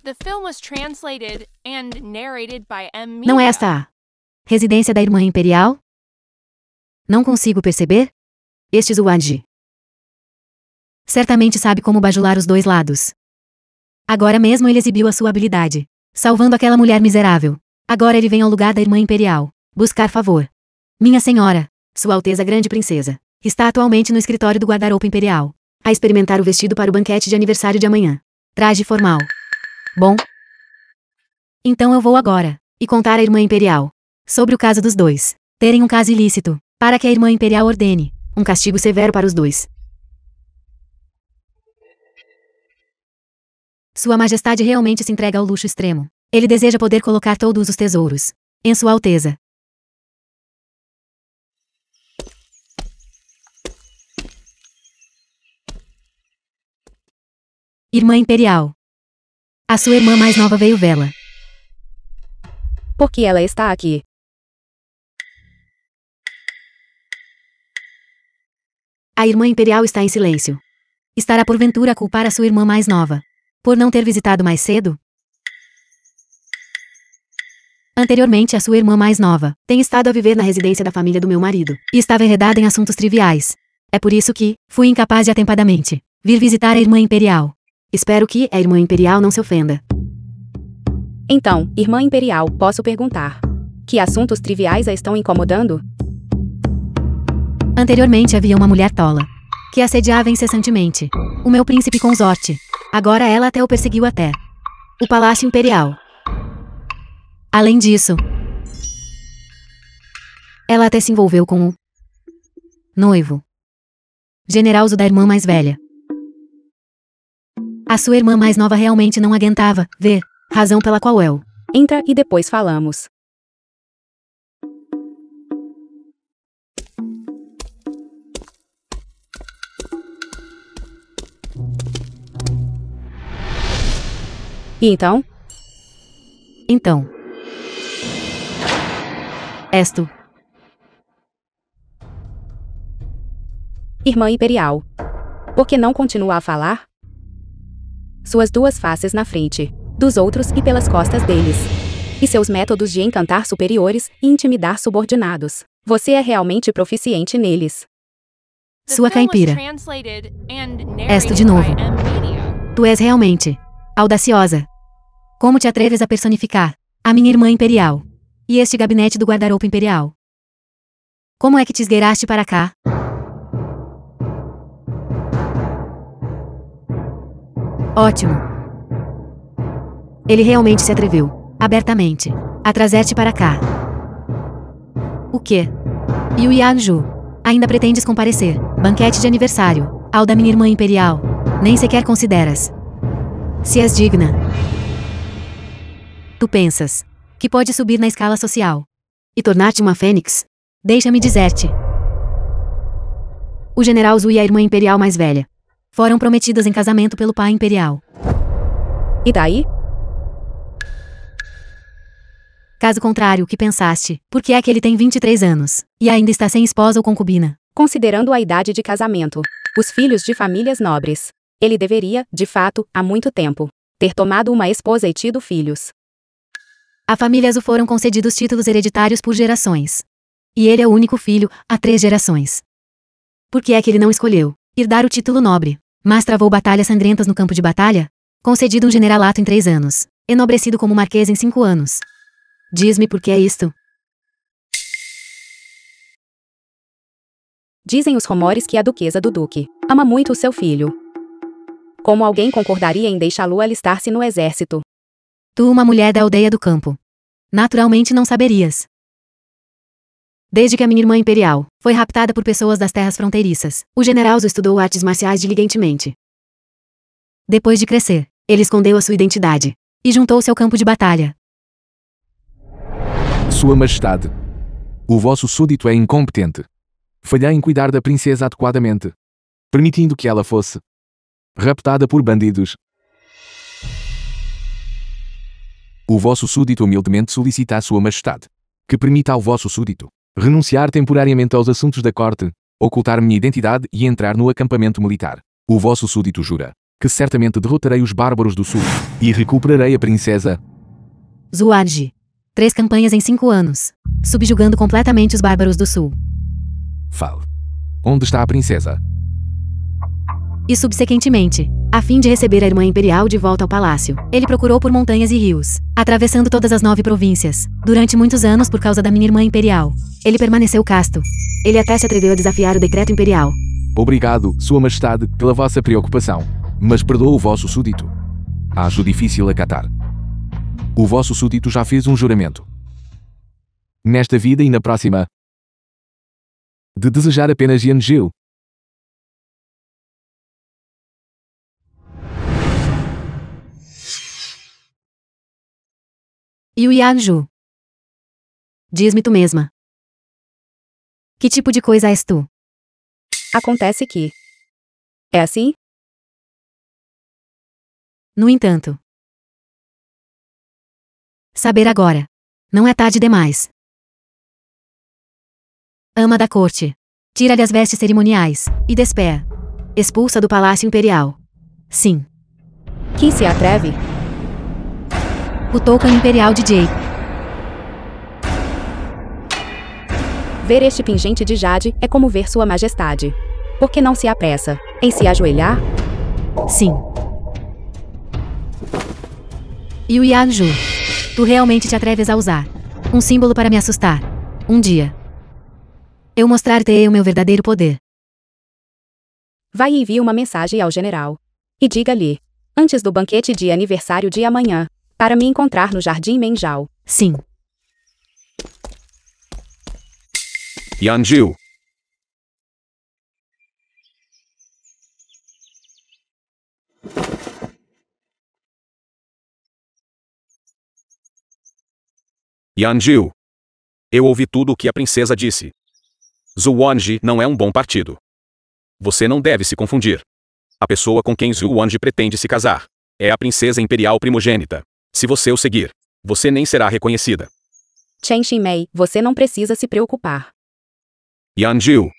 S5: The film was translated and narrated by M. Media.
S4: Não é esta a residência da Irmã Imperial? Não consigo perceber? Este Zuanji certamente sabe como bajular os dois lados. Agora mesmo ele exibiu a sua habilidade, salvando aquela mulher miserável. Agora ele vem ao lugar da Irmã Imperial buscar favor. Minha senhora, Sua Alteza Grande Princesa, está atualmente no escritório do guarda-roupa imperial, a experimentar o vestido para o banquete de aniversário de amanhã. Traje formal. Bom. Então eu vou agora e contar à Irmã Imperial sobre o caso dos dois terem um caso ilícito, para que a Irmã Imperial ordene um castigo severo para os dois. Sua Majestade realmente se entrega ao luxo extremo. Ele deseja poder colocar todos os tesouros em Sua Alteza. Irmã Imperial. A sua irmã mais nova veio vê-la.
S2: Por que ela está aqui?
S4: A Irmã Imperial está em silêncio. Estará porventura a culpar a sua irmã mais nova por não ter visitado mais cedo? Anteriormente, a sua irmã mais nova tem estado a viver na residência da família do meu marido e estava enredada em assuntos triviais. É por isso que fui incapaz de atempadamente vir visitar a irmã imperial. Espero que a irmã imperial não se ofenda.
S2: Então, irmã imperial, posso perguntar: que assuntos triviais a estão incomodando?
S4: Anteriormente havia uma mulher tola que assediava incessantemente o meu príncipe consorte. Agora ela até o perseguiu até o palácio imperial. Além disso, ela até se envolveu com o noivo generalzo da irmã mais velha. A sua irmã mais nova realmente não aguentava ver, razão pela qual eu
S2: Entra e depois falamos. E então?
S4: Então, és tu.
S2: Irmã imperial. Por que não continua a falar? Suas duas faces na frente dos outros e pelas costas deles. E seus métodos de encantar superiores e intimidar subordinados. Você é realmente proficiente neles.
S4: Sua caipira. És tu de novo. Tu és realmente audaciosa. Como te atreves a personificar a minha irmã imperial e este gabinete do guarda-roupa imperial? Como é que te esgueiraste para cá? Ótimo. Ele realmente se atreveu, abertamente, a trazer-te para cá. O quê? E o Yanju? Ainda pretendes comparecer? Banquete de aniversário ao da minha irmã imperial? Nem sequer consideras se és digna. Tu pensas que pode subir na escala social e tornar-te uma fênix? Deixa-me dizer-te. O general Zhu e a irmã imperial mais velha foram prometidas em casamento pelo pai imperial.
S2: E daí?
S4: Caso contrário, o que pensaste? Por que é que ele tem 23 anos e ainda está sem esposa ou concubina?
S2: Considerando a idade de casamento, os filhos de famílias nobres, ele deveria, de fato, há muito tempo, ter tomado uma esposa e tido filhos.
S4: A família Zhu foram concedidos títulos hereditários por gerações. E ele é o único filho, há 3 gerações. Por que é que ele não escolheu herdar o título nobre, mas travou batalhas sangrentas no campo de batalha? Concedido um generalato em 3 anos, enobrecido como marquês em 5 anos. Diz-me por que é isto.
S2: Dizem os rumores que a duquesa do duque ama muito o seu filho. Como alguém concordaria em deixá-lo alistar-se no exército?
S4: Tu, uma mulher da aldeia do campo, naturalmente não saberias. Desde que a minha irmã imperial foi raptada por pessoas das terras fronteiriças, o general Zhu estudou artes marciais diligentemente. Depois de crescer, ele escondeu a sua identidade e juntou-se ao campo de batalha.
S3: Sua Majestade, o vosso súdito é incompetente. Falhei em cuidar da princesa adequadamente, permitindo que ela fosse raptada por bandidos. O vosso súdito humildemente solicita à Sua Majestade que permita ao vosso súdito renunciar temporariamente aos assuntos da corte, ocultar minha identidade e entrar no acampamento militar. O vosso súdito jura que certamente derrotarei os bárbaros do sul e recuperarei a princesa.
S4: Zuarji. 3 campanhas em 5 anos, subjugando completamente os bárbaros do sul.
S3: Fale. Onde está a princesa?
S4: E subsequentemente, a fim de receber a irmã imperial de volta ao palácio, ele procurou por montanhas e rios, atravessando todas as 9 províncias, durante muitos anos por causa da minha irmã imperial. Ele permaneceu casto. Ele até se atreveu a desafiar o decreto imperial.
S3: Obrigado, Sua Majestade, pela vossa preocupação. Mas perdoa o vosso súdito. Acho difícil acatar. O vosso súdito já fez um juramento. Nesta vida e na próxima. De desejar apenas Yanju.
S4: E o Yanju? Diz-me tu mesma. Que tipo de coisa és tu?
S2: Acontece que... É assim?
S4: No entanto, saber agora. Não é tarde demais. Ama da corte. Tira-lhe as vestes cerimoniais e despeia. Expulsa do palácio imperial. Sim.
S2: Quem se atreve?
S4: O Token Imperial de Jake.
S2: Ver este pingente de jade é como ver Sua Majestade. Por que não se apressa em se ajoelhar?
S4: Sim. Yu Yanju, tu realmente te atreves a usar um símbolo para me assustar. Um dia, eu mostrar-te-ei o meu verdadeiro poder.
S2: Vai e envie uma mensagem ao general. E diga-lhe, antes do banquete de aniversário de amanhã, para me encontrar no Jardim Menjal.
S4: Sim.
S1: Yanju. Yanju. Eu ouvi tudo o que a princesa disse. Zhuangzi não é um bom partido. Você não deve se confundir. A pessoa com quem Zhuangzi pretende se casar é a princesa imperial primogênita. Se você o seguir, você nem será reconhecida.
S2: Chen Xinmei, você não precisa se preocupar.
S1: Yanju.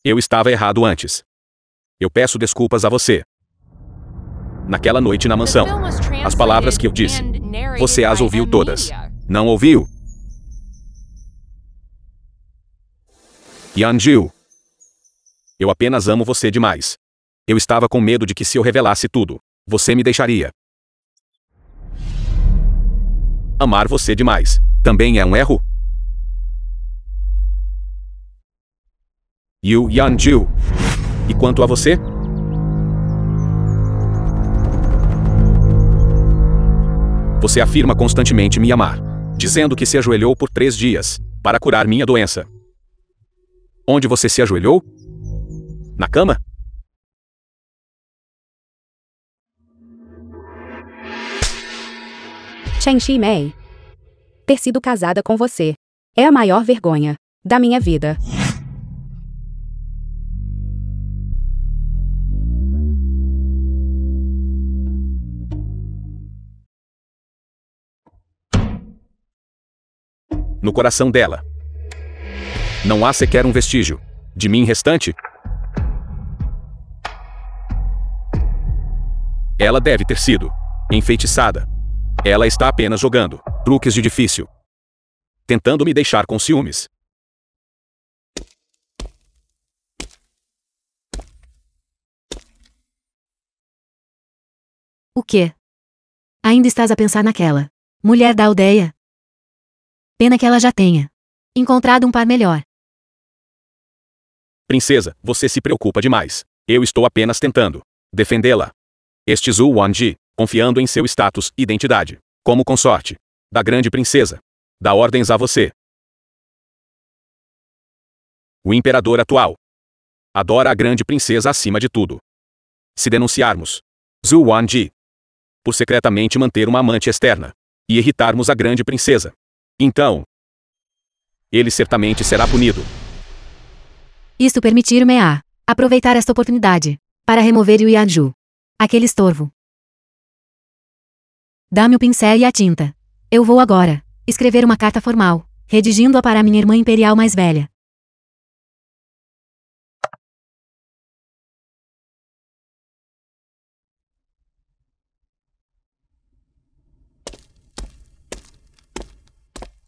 S1: Eu estava errado antes. Eu peço desculpas a você. Naquela noite na mansão, as palavras que eu disse, você as ouviu todas. Não ouviu? Yanju. Eu apenas amo você demais. Eu estava com medo de que se eu revelasse tudo, você me deixaria. Amar você demais também é um erro? Yu Yanju. E quanto a você? Você afirma constantemente me amar, dizendo que se ajoelhou por 3 dias para curar minha doença. Onde você se ajoelhou? Na cama?
S2: Chen Xinmei. Ter sido casada com você é a maior vergonha da minha vida.
S1: No coração dela não há sequer um vestígio de mim restante? Ela deve ter sido enfeitiçada. Ela está apenas jogando truques de difícil, tentando me deixar com ciúmes.
S4: O quê? Ainda estás a pensar naquela mulher da aldeia? Pena que ela já tenha encontrado um par melhor.
S1: Princesa, você se preocupa demais. Eu estou apenas tentando defendê-la. Este Zhuangzi, confiando em seu status e identidade como consorte da grande princesa, dá ordens a você. O imperador atual adora a grande princesa acima de tudo. Se denunciarmos Zhuangzi por secretamente manter uma amante externa e irritarmos a grande princesa, então ele certamente será punido.
S4: Isto permitir-me-á aproveitar esta oportunidade para remover Yu Yanju, aquele estorvo. Dá-me o pincel e a tinta. Eu vou agora escrever uma carta formal, redigindo-a para minha irmã imperial mais velha.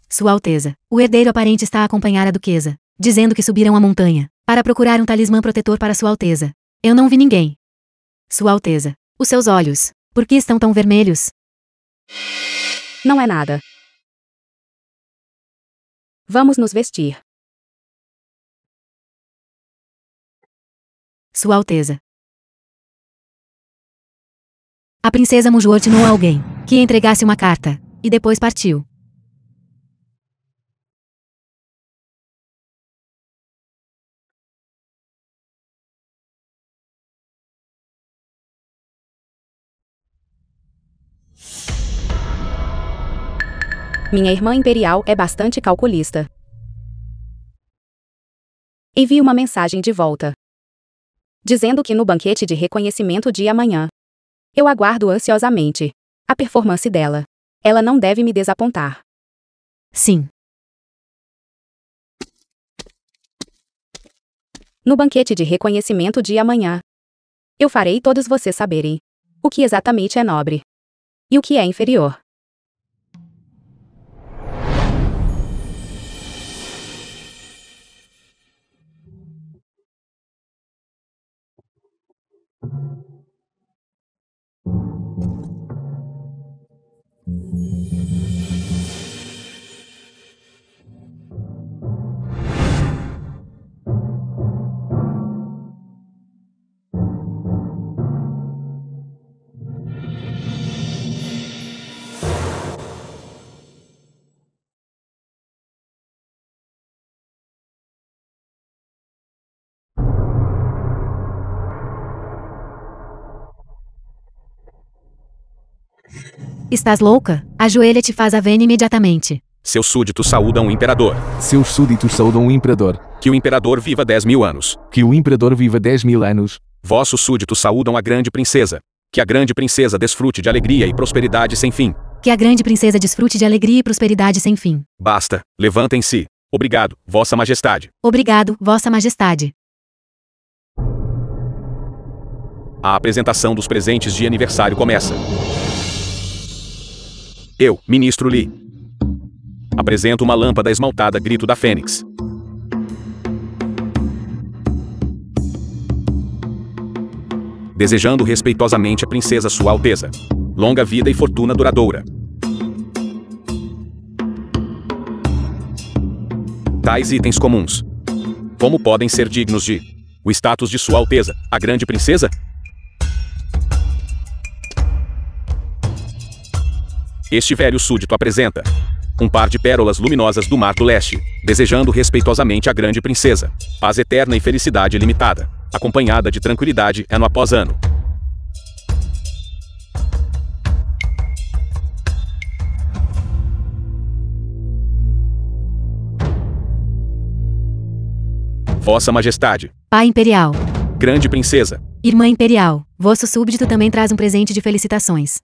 S4: Sua Alteza, o herdeiro aparente está a acompanhar a duquesa, dizendo que subiram a montanha para procurar um talismã protetor para Sua Alteza. Eu não vi ninguém. Sua Alteza, os seus olhos, por que estão tão vermelhos?
S2: Não é nada. Vamos nos vestir.
S4: Sua Alteza. A princesa Muju ordenou a alguém que entregasse uma carta, e depois partiu.
S2: Minha irmã imperial é bastante calculista. Envie uma mensagem de volta, dizendo que no banquete de reconhecimento de amanhã, eu aguardo ansiosamente a performance dela. Ela não deve me desapontar.
S4: Sim.
S2: No banquete de reconhecimento de amanhã, eu farei todos vocês saberem o que exatamente é nobre e o que é inferior.
S4: Estás louca? Ajoelha-te e faz a vênia imediatamente.
S1: Seus súditos saúdam o imperador.
S3: Seus súditos saúdam o imperador.
S1: Que o imperador viva 10.000 anos.
S3: Que o imperador viva 10.000 anos.
S1: Vossos súditos saúdam a grande princesa. Que a grande princesa desfrute de alegria e prosperidade sem fim.
S4: Que a grande princesa desfrute de alegria e prosperidade sem fim.
S1: Basta, levantem-se. Obrigado, Vossa Majestade.
S4: Obrigado, Vossa Majestade.
S1: A apresentação dos presentes de aniversário começa. Eu, Ministro Li. Apresento uma lâmpada esmaltada Grito da Fênix. Desejando respeitosamente a princesa Sua Alteza. Longa vida e fortuna duradoura. Tais itens comuns. Como podem ser dignos de o status de Sua Alteza, a grande princesa? Este velho súdito apresenta um par de pérolas luminosas do Mar do Leste, desejando respeitosamente a grande princesa paz eterna e felicidade ilimitada, acompanhada de tranquilidade ano após ano. Vossa Majestade.
S4: Pai Imperial.
S1: Grande princesa.
S4: Irmã Imperial, vosso súbdito também traz um presente de felicitações.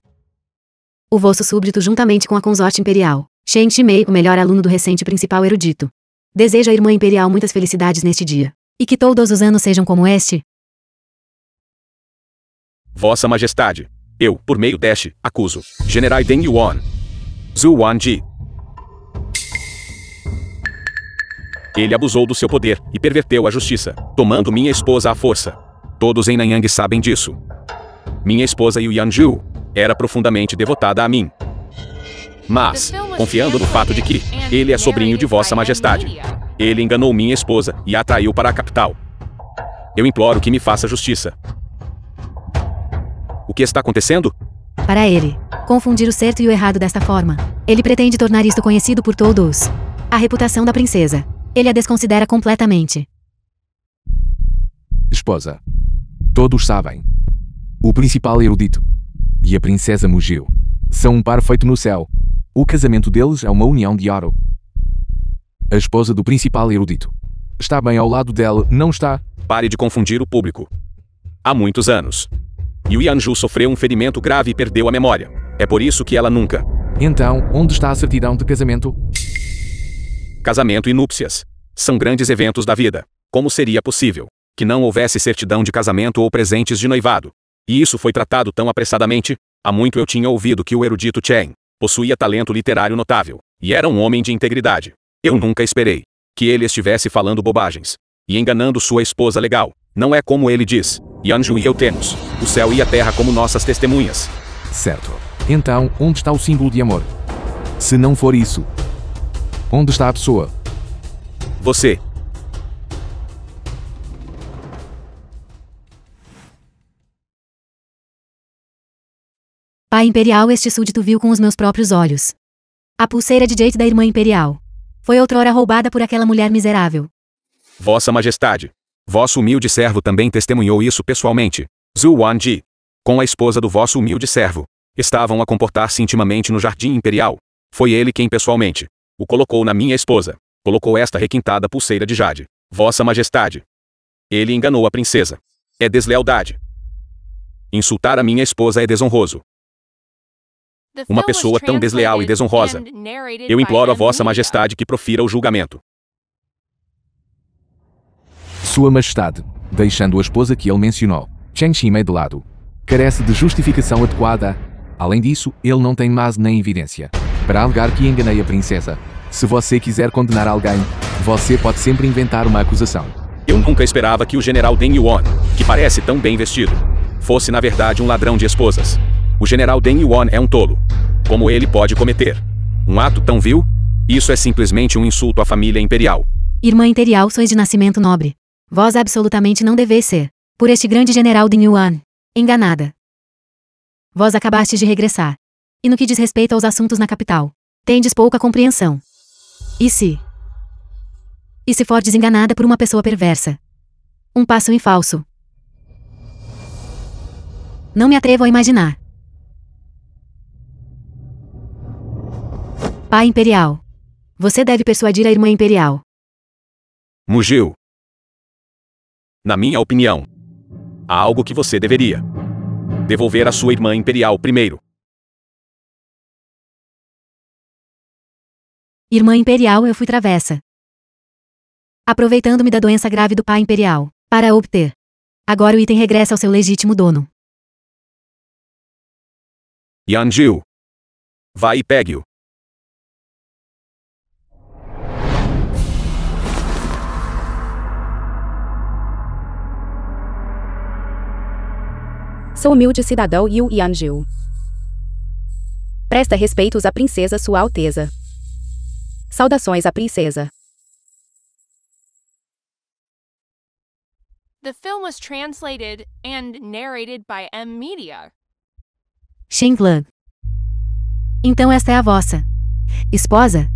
S4: O vosso súbdito, juntamente com a consorte imperial, Shen Shimei, o melhor aluno do recente principal erudito, deseja à Irmã Imperial muitas felicidades neste dia, e que todos os anos sejam como este.
S1: Vossa Majestade, eu, por meio deste, acuso General Deng Yuan, Zhu Wanji. Ele abusou do seu poder e perverteu a justiça, tomando minha esposa à força. Todos em Nanyang sabem disso. Minha esposa Yu Yanju era profundamente devotada a mim. Mas, confiando no fato de que ele é sobrinho de Vossa Majestade, ele enganou minha esposa e a atraiu para a capital. Eu imploro que me faça justiça. O que está acontecendo?
S4: Para ele, confundir o certo e o errado desta forma, ele pretende tornar isto conhecido por todos. A reputação da princesa, ele a desconsidera completamente.
S3: Esposa. Todos sabem. O principal erudito e a princesa Mugil são um par feito no céu. O casamento deles é uma união de ouro. A esposa do principal erudito está bem ao lado dela, não está?
S1: Pare de confundir o público. Há muitos anos, Yu Yanju sofreu um ferimento grave e perdeu a memória. É por isso que ela nunca...
S3: Então, onde está a certidão de casamento?
S1: Casamento e núpcias são grandes eventos da vida. Como seria possível que não houvesse certidão de casamento ou presentes de noivado? E isso foi tratado tão apressadamente? Há muito eu tinha ouvido que o erudito Chen possuía talento literário notável, e era um homem de integridade. Eu nunca esperei que ele estivesse falando bobagens e enganando sua esposa legal. Não é como ele diz. Yanju e eu temos o céu e a terra como nossas testemunhas.
S3: Certo. Então, onde está o símbolo de amor? Se não for isso, onde está a pessoa?
S1: Você.
S4: Pai Imperial, este súdito viu com os meus próprios olhos a pulseira de jade da Irmã Imperial. Foi outrora roubada por aquela mulher miserável.
S1: Vossa Majestade, vosso humilde servo também testemunhou isso pessoalmente. Zhu Wanji, com a esposa do vosso humilde servo, estavam a comportar-se intimamente no jardim imperial. Foi ele quem pessoalmente o colocou na minha esposa. Colocou esta requintada pulseira de jade. Vossa Majestade. Ele enganou a princesa. É deslealdade. Insultar a minha esposa é desonroso. Uma pessoa tão desleal e desonrosa. Eu imploro a Vossa Majestade que profira o julgamento.
S3: Sua Majestade, deixando a esposa que ele mencionou, Chen Shimei de lado, carece de justificação adequada. Além disso, ele não tem mais nem evidência para alegar que enganei a princesa. Se você quiser condenar alguém, você pode sempre inventar uma acusação.
S1: Eu nunca esperava que o general Deng Yuan, que parece tão bem vestido, fosse na verdade um ladrão de esposas. O general Deng Yuan é um tolo. Como ele pode cometer um ato tão vil? Isso é simplesmente um insulto à família imperial.
S4: Irmã imperial, sois de nascimento nobre. Vós absolutamente não deveis ser, por este grande general Ding Yuan, enganada. Vós acabastes de regressar. E no que diz respeito aos assuntos na capital, tendes pouca compreensão. E se for desenganada por uma pessoa perversa? Um passo em falso. Não me atrevo a imaginar. Pai imperial. Você deve persuadir a irmã imperial.
S1: Mugiu. Na minha opinião, há algo que você deveria devolver à sua irmã imperial primeiro.
S4: Irmã imperial, eu fui travessa. Aproveitando-me da doença grave do pai imperial, para obter. Agora o item regressa ao seu legítimo dono.
S1: Yanjiu. Vai e pegue-o.
S2: Sou humilde cidadão Yu Yanjiu. Presta respeitos à princesa Sua Alteza. Saudações à princesa.
S5: The film was translated and narrated by M Media.
S4: Shenglun. Então esta é a vossa esposa?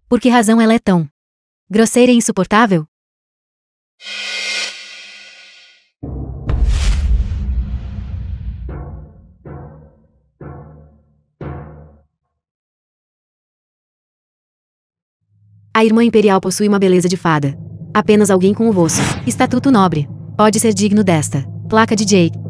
S4: Por que razão ela é tão grosseira e insuportável? A irmã imperial possui uma beleza de fada. Apenas alguém com o vosso estatuto nobre pode ser digno desta placa de Jake.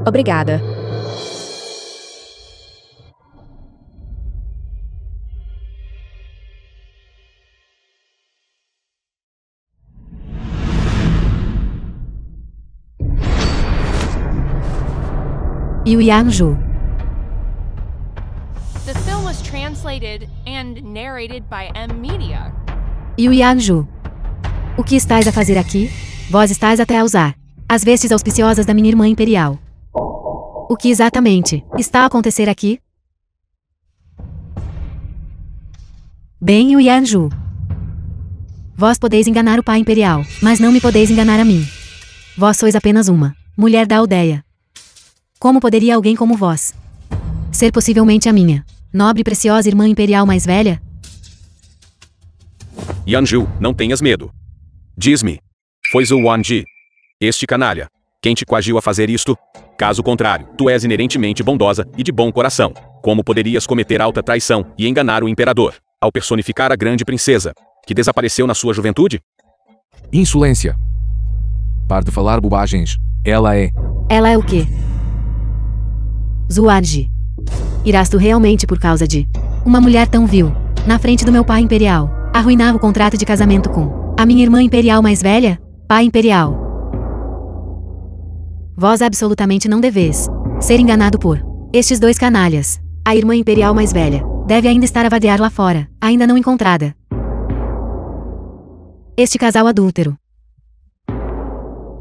S2: Obrigada.
S4: Yu Yanju.
S5: The film was translated and narrated by M Media.
S4: Yu Yanju. O que estáis a fazer aqui? Vós estáis até a usar as vestes auspiciosas da minha irmã imperial. O que exatamente está a acontecer aqui? Bem, Yu Yanju. Vós podeis enganar o pai imperial, mas não me podeis enganar a mim. Vós sois apenas uma mulher da aldeia. Como poderia alguém como vós ser possivelmente a minha nobre e preciosa irmã imperial mais velha?
S1: Yanjiu, não tenhas medo. Diz-me, foi Zhu Wanji, este canalha, quem te coagiu a fazer isto? Caso contrário, tu és inerentemente bondosa e de bom coração. Como poderias cometer alta traição e enganar o imperador, ao personificar a grande princesa, que desapareceu na sua juventude?
S3: Insolência. Pare de falar bobagens. Ela é...
S4: Ela é o quê? Zuarji. Irás tu realmente por causa de uma mulher tão vil, na frente do meu pai imperial, arruinar o contrato de casamento com a minha irmã imperial mais velha? Pai imperial. Vós absolutamente não deveis ser enganado por estes dois canalhas. A irmã imperial mais velha deve ainda estar a vadear lá fora, ainda não encontrada. Este casal adúltero,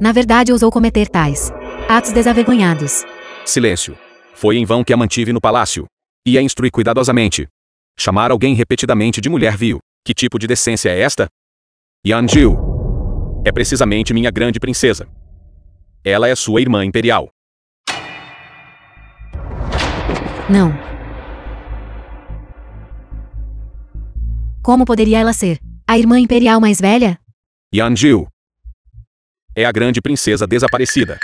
S4: na verdade, ousou cometer tais atos desavergonhados.
S1: Silêncio. Foi em vão que a mantive no palácio. E a instruí cuidadosamente. Chamar alguém repetidamente de mulher vil. Que tipo de decência é esta? Yanjiu. É precisamente minha grande princesa. Ela é sua irmã imperial.
S4: Não. Como poderia ela ser a irmã imperial mais velha?
S1: Yanjiu. É a grande princesa desaparecida.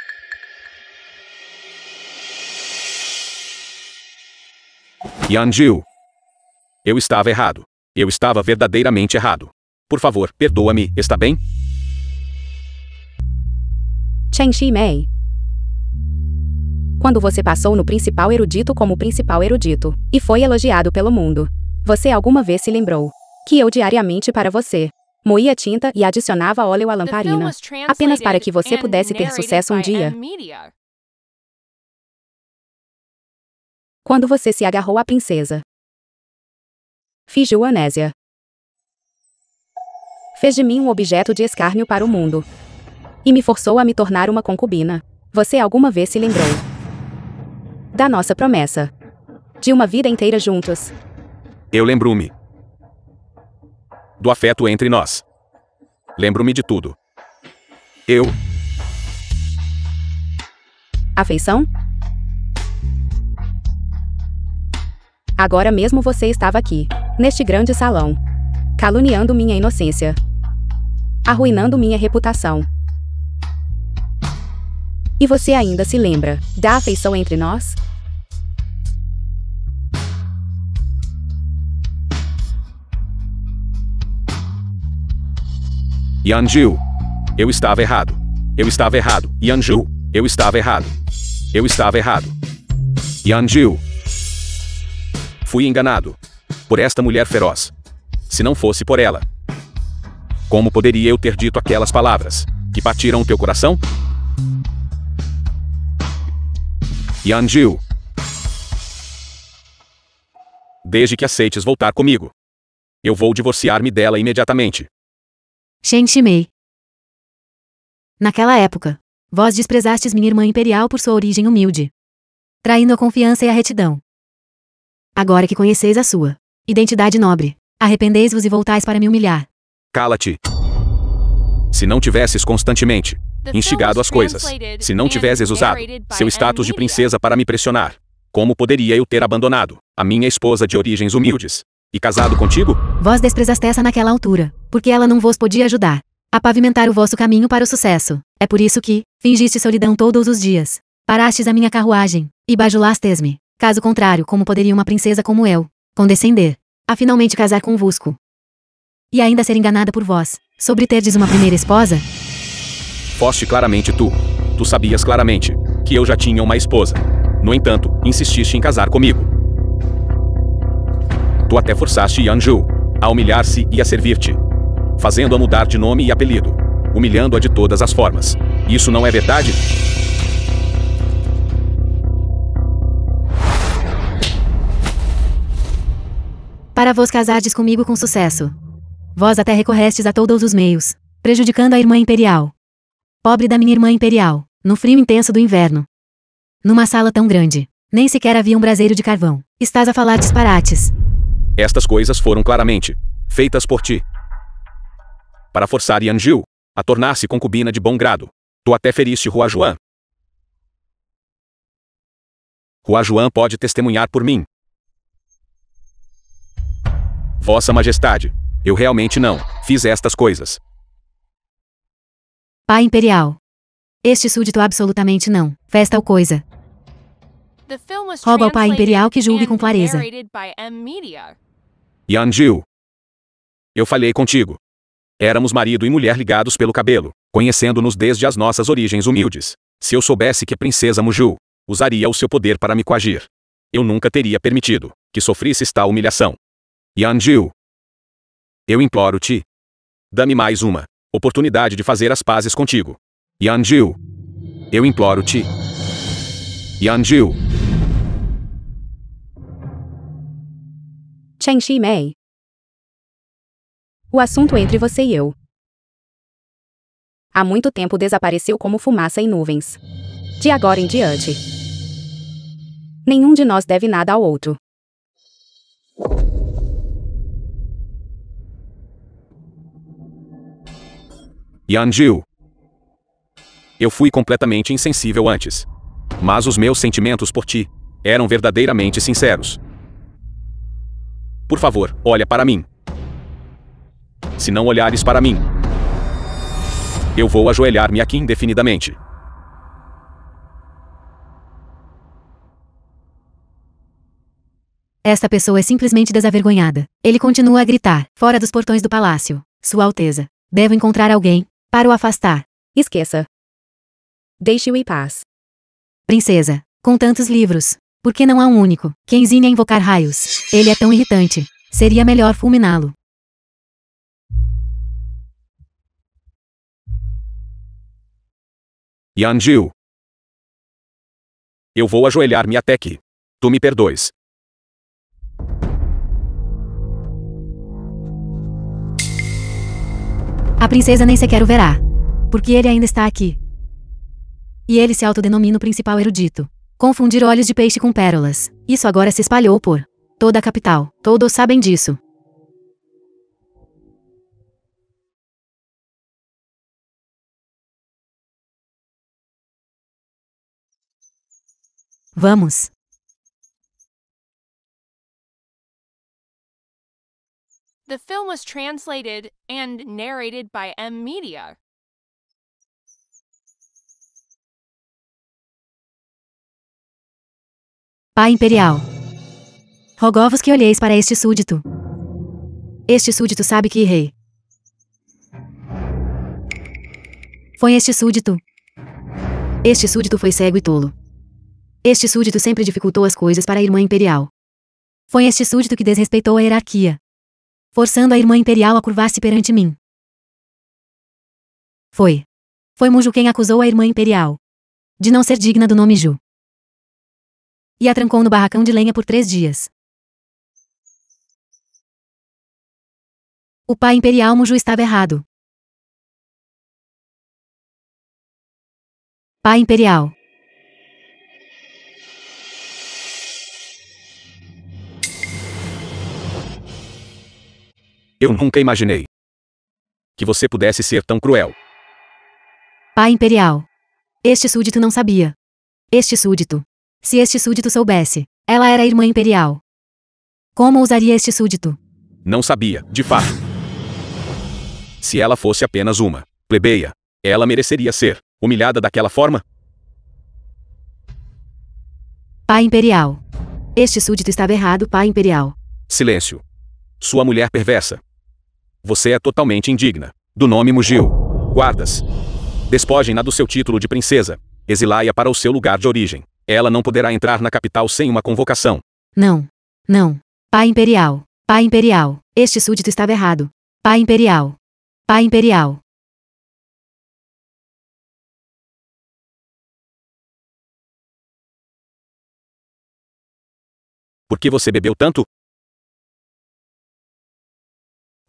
S1: Yanjiu. Eu estava errado. Eu estava verdadeiramente errado. Por favor, perdoa-me, está bem?
S2: Chen Shimei. Quando você passou no principal erudito como o principal erudito, e foi elogiado pelo mundo, você alguma vez se lembrou que eu diariamente para você moía tinta e adicionava óleo à
S5: The film
S2: lamparina,
S5: was
S2: apenas para que você
S5: translated
S2: pudesse
S5: and
S2: ter
S5: narrated
S2: sucesso um
S5: by
S2: dia?
S5: M-Media.
S2: Quando você se agarrou à princesa, fingiu amnésia, fez de mim um objeto de escárnio para o mundo e me forçou a me tornar uma concubina. Você alguma vez se lembrou da nossa promessa de uma vida inteira juntos?
S1: Eu lembro-me do afeto entre nós. Lembro-me de tudo.
S2: Afeição? Agora mesmo você estava aqui, neste grande salão, caluniando minha inocência, arruinando minha reputação. E você ainda se lembra da afeição entre nós?
S1: Yanju. Eu estava errado. Eu estava errado. Yanju. Eu estava errado. Eu estava errado. Yanju. Fui enganado por esta mulher feroz. Se não fosse por ela, como poderia eu ter dito aquelas palavras que partiram o teu coração? Yanju. Desde que aceites voltar comigo, eu vou divorciar-me dela imediatamente.
S4: Chen Shimei. Naquela época, vós desprezastes minha irmã imperial por sua origem humilde, traindo a confiança e a retidão. Agora que conheceis a sua identidade nobre, arrependeis-vos e voltais para me humilhar.
S1: Cala-te. Se não tivesses constantemente instigado as coisas, se não tivesses usado seu status de princesa para me pressionar, como poderia eu ter abandonado a minha esposa de origens humildes e casado contigo?
S4: Vós desprezaste essa naquela altura, porque ela não vos podia ajudar a pavimentar o vosso caminho para o sucesso. É por isso que fingiste solidão todos os dias, parastes a minha carruagem e bajulastes-me. Caso contrário, como poderia uma princesa como eu condescender a finalmente casar convosco e ainda ser enganada por vós, sobre terdes uma primeira esposa?
S1: Foste claramente tu. Tu sabias claramente que eu já tinha uma esposa. No entanto, insististe em casar comigo. Tu até forçaste Yanju a humilhar-se e a servir-te, fazendo-a mudar de nome e apelido, humilhando-a de todas as formas. Isso não é verdade?
S4: Para vos casardes comigo com sucesso, vós até recorrestes a todos os meios, prejudicando a irmã imperial. Pobre da minha irmã imperial, no frio intenso do inverno. Numa sala tão grande, nem sequer havia um braseiro de carvão. Estás a falar disparates.
S1: Estas coisas foram claramente feitas por ti, para forçar Yanju a tornar-se concubina de bom grado. Tu até feriste Hua Juan. Hua Juan pode testemunhar por mim. Vossa Majestade, eu realmente não fiz estas coisas.
S4: Pai imperial. Este súdito absolutamente não fez tal coisa.
S5: The film was
S4: Roga ao pai imperial que julgue com
S5: and
S4: clareza.
S5: narrated by M-Media.
S1: Yanju. Eu falhei contigo. Éramos marido e mulher ligados pelo cabelo, conhecendo-nos desde as nossas origens humildes. Se eu soubesse que a princesa Muju usaria o seu poder para me coagir, eu nunca teria permitido que sofresses tal humilhação. Yanju. Eu imploro-te. Dá-me mais uma oportunidade de fazer as pazes contigo. Yanju. Eu imploro-te. Yanju.
S2: Chen Shimei. O assunto entre você e eu há muito tempo desapareceu como fumaça em nuvens. De agora em diante, nenhum de nós deve nada ao outro.
S1: Yanju. Eu fui completamente insensível antes. Mas os meus sentimentos por ti eram verdadeiramente sinceros. Por favor, olha para mim. Se não olhares para mim, eu vou ajoelhar-me aqui indefinidamente.
S4: Esta pessoa é simplesmente desavergonhada. Ele continua a gritar, fora dos portões do palácio. Sua Alteza, devo encontrar alguém para o afastar.
S2: Esqueça. Deixe-o em paz.
S4: Princesa, com tantos livros, por que não há um único que ensine a invocar raios? Ele é tão irritante. Seria melhor fulminá-lo.
S1: Yanjiu. Eu vou ajoelhar-me até que tu me perdoes.
S4: A princesa nem sequer o verá, porque ele ainda está aqui. E ele se autodenomina o principal erudito. Confundir olhos de peixe com pérolas. Isso agora se espalhou por toda a capital. Todos sabem disso. Vamos.
S5: The film was translated and narrated by M Media.
S4: Pai Imperial. Rogo-vos que olheis para este súdito. Este súdito sabe que errei. Foi este súdito. Este súdito foi cego e tolo. Este súdito sempre dificultou as coisas para a irmã imperial. Foi este súdito que desrespeitou a hierarquia, forçando a irmã imperial a curvar-se perante mim. Foi Muju quem acusou a irmã imperial de não ser digna do nome Ju. E a trancou no barracão de lenha por 3 dias. O pai imperial Muju estava errado. Pai imperial.
S1: Eu nunca imaginei que você pudesse ser tão cruel.
S4: Pai imperial. Este súdito não sabia. Este súdito. Se este súdito soubesse, ela era a irmã imperial. Como ousaria este súdito?
S1: Não sabia, de fato. Se ela fosse apenas uma plebeia, ela mereceria ser humilhada daquela forma?
S4: Pai imperial. Este súdito estava errado, pai imperial.
S1: Silêncio. Sua mulher perversa. Você é totalmente indigna do nome Mugil. Guardas. Despojem-na do seu título de princesa. Exilai-a para o seu lugar de origem. Ela não poderá entrar na capital sem uma convocação.
S4: Não. Não. Pai imperial. Pai imperial. Este súdito estava errado. Pai imperial. Pai imperial.
S1: Por que você bebeu tanto?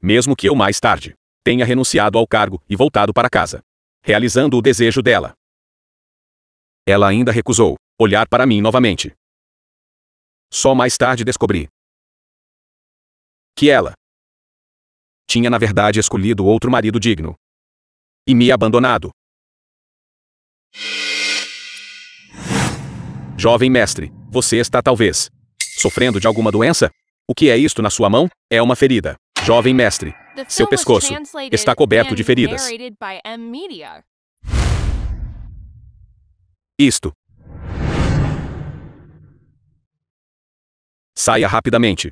S1: Mesmo que eu mais tarde tenha renunciado ao cargo e voltado para casa, realizando o desejo dela, ela ainda recusou olhar para mim novamente. Só mais tarde descobri que ela tinha na verdade escolhido outro marido digno e me abandonado. Jovem mestre, você está talvez sofrendo de alguma doença? O que é isto na sua mão? É uma ferida. Jovem mestre,
S5: The
S1: seu
S5: film was
S1: pescoço
S5: translated
S1: está coberto de
S5: and
S1: feridas.
S5: narrated by M Media.
S1: Isto. Saia rapidamente.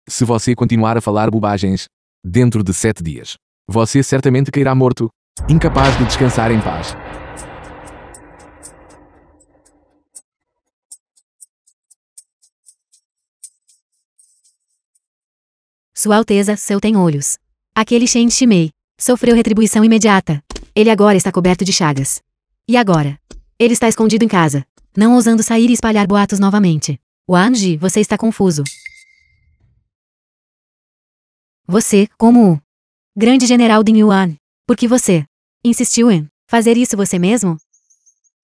S3: Se você continuar a falar bobagens, dentro de 7 dias, você certamente cairá morto, incapaz de descansar em paz.
S4: Sua Alteza, seu tem olhos. Aquele Shen Shimei sofreu retribuição imediata. Ele agora está coberto de chagas. E agora? Ele está escondido em casa, não ousando sair e espalhar boatos novamente. Wanji, você está confuso. Você, como o grande general Ding Yuan, por que você insistiu em fazer isso você mesmo?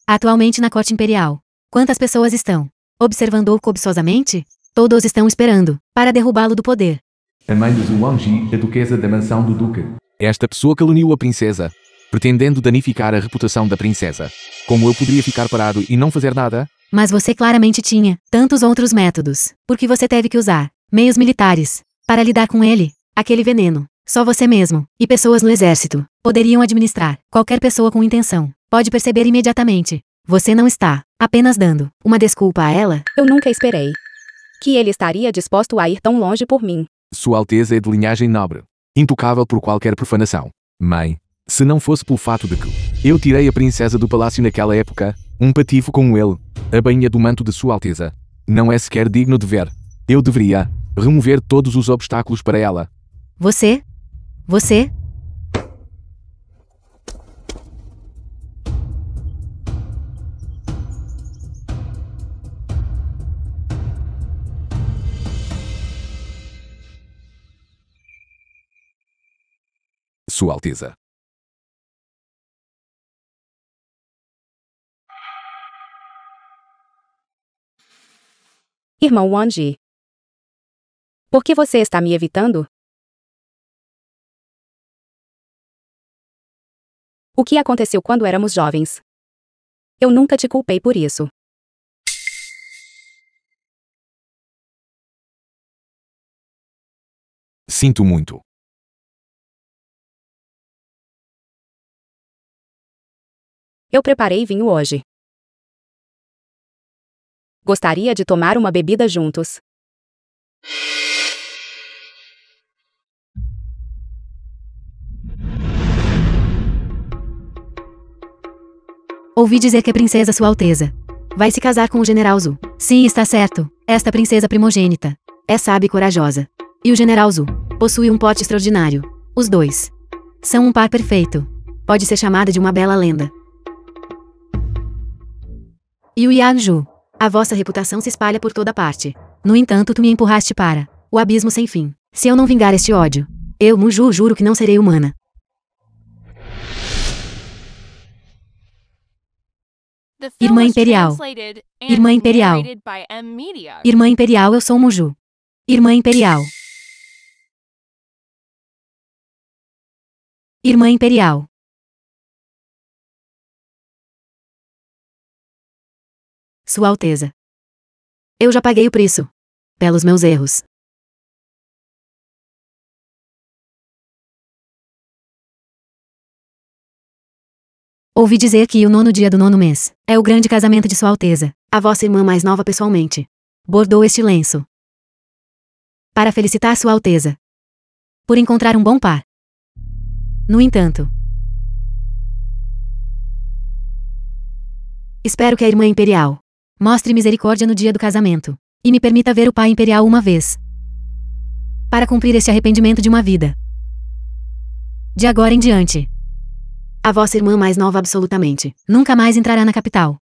S4: Atualmente na corte imperial, quantas pessoas estão observando-o cobiçosamente? Todos estão esperando para derrubá-lo do poder.
S3: A mãe de Zhu Wangji, a duquesa da mansão do duque. Esta pessoa caluniou a princesa, pretendendo danificar a reputação da princesa. Como eu poderia ficar parado e não fazer nada?
S4: Mas você claramente tinha tantos outros métodos. Por que você teve que usar meios militares para lidar com ele? Aquele veneno. Só você mesmo e pessoas no exército poderiam administrar. Qualquer pessoa com intenção pode perceber imediatamente. Você não está apenas dando uma desculpa a ela.
S2: Eu nunca esperei Que ele estaria disposto a ir tão longe por mim.
S3: Sua Alteza é de linhagem nobre, intocável por qualquer profanação. Mãe, se não fosse pelo fato de que eu tirei a princesa do palácio naquela época, um patifo como ele, a bainha do manto de Sua Alteza, não é sequer digno de ver. Eu deveria remover todos os obstáculos para ela.
S4: Você?
S3: Sua Alteza.
S2: Irmão Wanji. Por que você está me evitando? O que aconteceu quando éramos jovens? Eu nunca te culpei por isso.
S3: Sinto muito.
S2: Eu preparei vinho hoje. Gostaria de tomar uma bebida juntos.
S4: Ouvi dizer que a princesa Sua Alteza vai se casar com o General Zhu. Sim, está certo. Esta princesa primogênita é sábia e corajosa. E o General Zhu possui um porte extraordinário. Os dois são um par perfeito. Pode ser chamada de uma bela lenda. E o Yanju, a vossa reputação se espalha por toda parte. No entanto, tu me empurraste para o abismo sem fim. Se eu não vingar este ódio, eu, Muju, juro que não serei humana.
S5: The film
S4: Irmã
S5: was
S4: Imperial.
S5: translated and
S4: Irmã Imperial.
S5: narrated by M Media.
S4: Irmã Imperial, eu sou Muju. Irmã Imperial. Irmã Imperial. Sua Alteza. Eu já paguei o preço. Pelos meus erros. Ouvi dizer que o 9º dia do 9º mês é o grande casamento de Sua Alteza, a vossa irmã mais nova pessoalmente. Bordou este lenço para felicitar Sua Alteza por encontrar um bom par. No entanto, espero que a irmã imperial mostre misericórdia no dia do casamento e me permita ver o pai imperial uma vez para cumprir este arrependimento de uma vida. De agora em diante, a vossa irmã mais nova absolutamente nunca mais entrará na capital.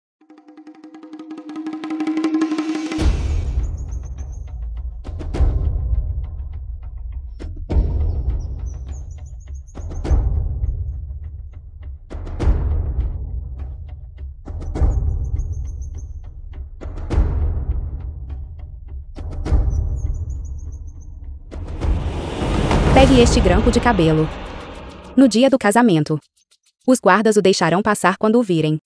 S2: Pegue este grampo de cabelo. No dia do casamento, os guardas o deixarão passar quando o virem.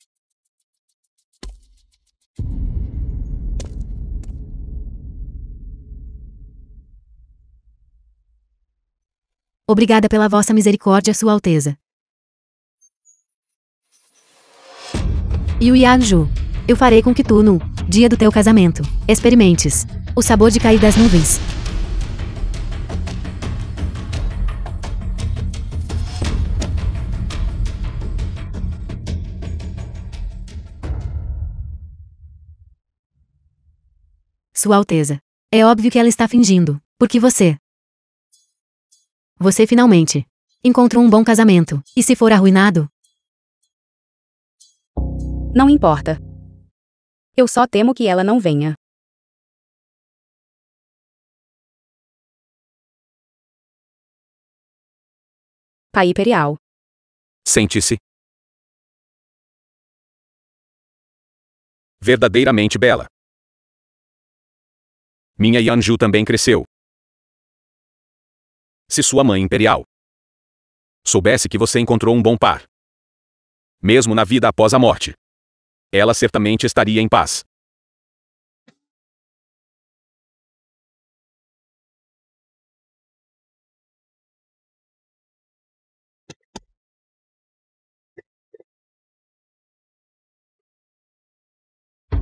S4: Obrigada pela vossa misericórdia, Sua Alteza. E o Yanju, eu farei com que tu, no dia do teu casamento, experimentes o sabor de cair das nuvens. Sua Alteza. É óbvio que ela está fingindo, porque você finalmente encontrou um bom casamento, e se for arruinado?
S2: Não importa. Eu só temo que ela não venha. Pai Imperial.
S1: Sente-se. Verdadeiramente bela. Minha Yanju também cresceu. Se sua mãe imperial soubesse que você encontrou um bom par, mesmo na vida após a morte, ela certamente estaria em paz.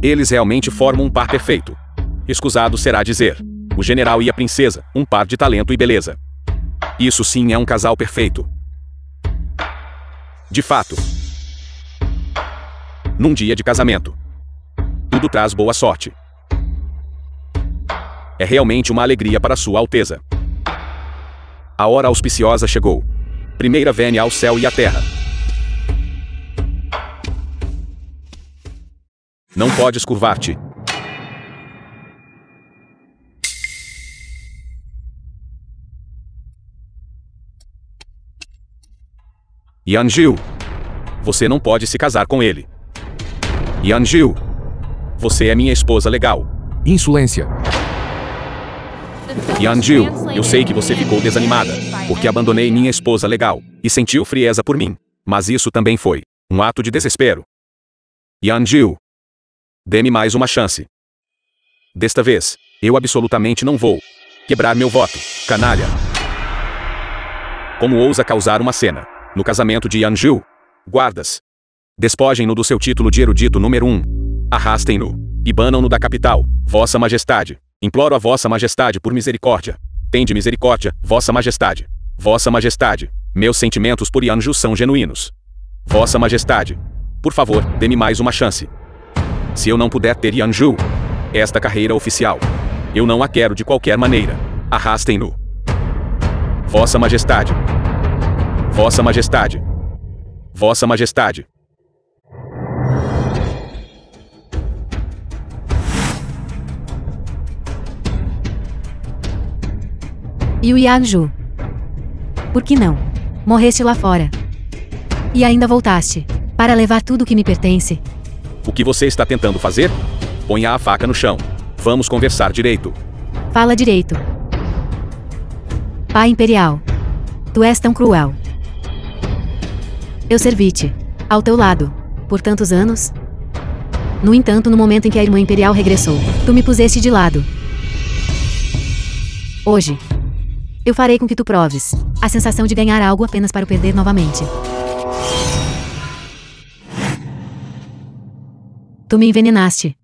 S1: Eles realmente formam um par perfeito. Escusado será dizer. O general e a princesa, um par de talento e beleza. Isso sim é um casal perfeito. De fato. Num dia de casamento. Tudo traz boa sorte. É realmente uma alegria para Sua Alteza. A hora auspiciosa chegou. Primeira vênia ao céu e à terra. Não podes curvar-te. Yanjil, você não pode se casar com ele. Yanjil, você é minha esposa legal.
S3: Insolência.
S1: Yanjil, eu sei que você ficou desanimada, porque abandonei minha esposa legal, e sentiu frieza por mim. Mas isso também foi um ato de desespero. Yanjil, dê-me mais uma chance. Desta vez, eu absolutamente não vou quebrar meu voto, canalha. Como ousa causar uma cena no casamento de Yanjil? Guardas, despojem-no do seu título de erudito número 1. Arrastem-no e banam-no da capital, Vossa Majestade. Imploro a Vossa Majestade por misericórdia. Tende misericórdia, Vossa Majestade. Vossa Majestade, meus sentimentos por Yanjil são genuínos. Vossa Majestade, por favor, dê-me mais uma chance. Se eu não puder ter Yanjil, esta carreira oficial, eu não a quero de qualquer maneira. Arrastem-no. Vossa Majestade. Vossa Majestade. Vossa Majestade.
S4: E o Yanjil? Por que não? Morreste lá fora. E ainda voltaste para levar tudo que me pertence.
S1: O que você está tentando fazer? Ponha a faca no chão. Vamos conversar direito.
S4: Fala direito. Pai Imperial. Tu és tão cruel. Eu servi-te ao teu lado por tantos anos. No entanto, no momento em que a irmã Imperial regressou, tu me puseste de lado. Hoje, eu farei com que tu proves a sensação de ganhar algo apenas para o perder novamente. Tu me envenenaste.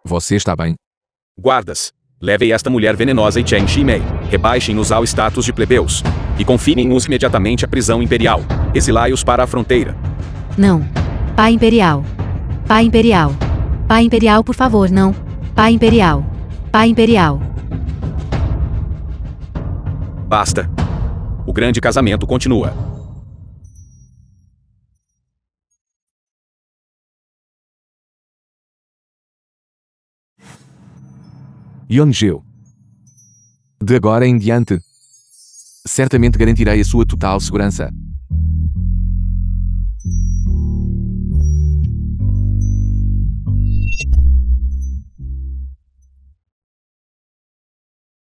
S3: Você está bem?
S1: Guardas, levem esta mulher venenosa e Chen Shimei, rebaixem-nos ao status de plebeus, e confinem-nos imediatamente à prisão imperial. Exilai-os para a fronteira.
S4: Não. Pai Imperial. Pai Imperial. Pai Imperial, por favor, não. Pai Imperial. Pai Imperial.
S1: Basta. O grande casamento continua.
S3: Yanjil. De agora em diante, certamente garantirei a sua total segurança.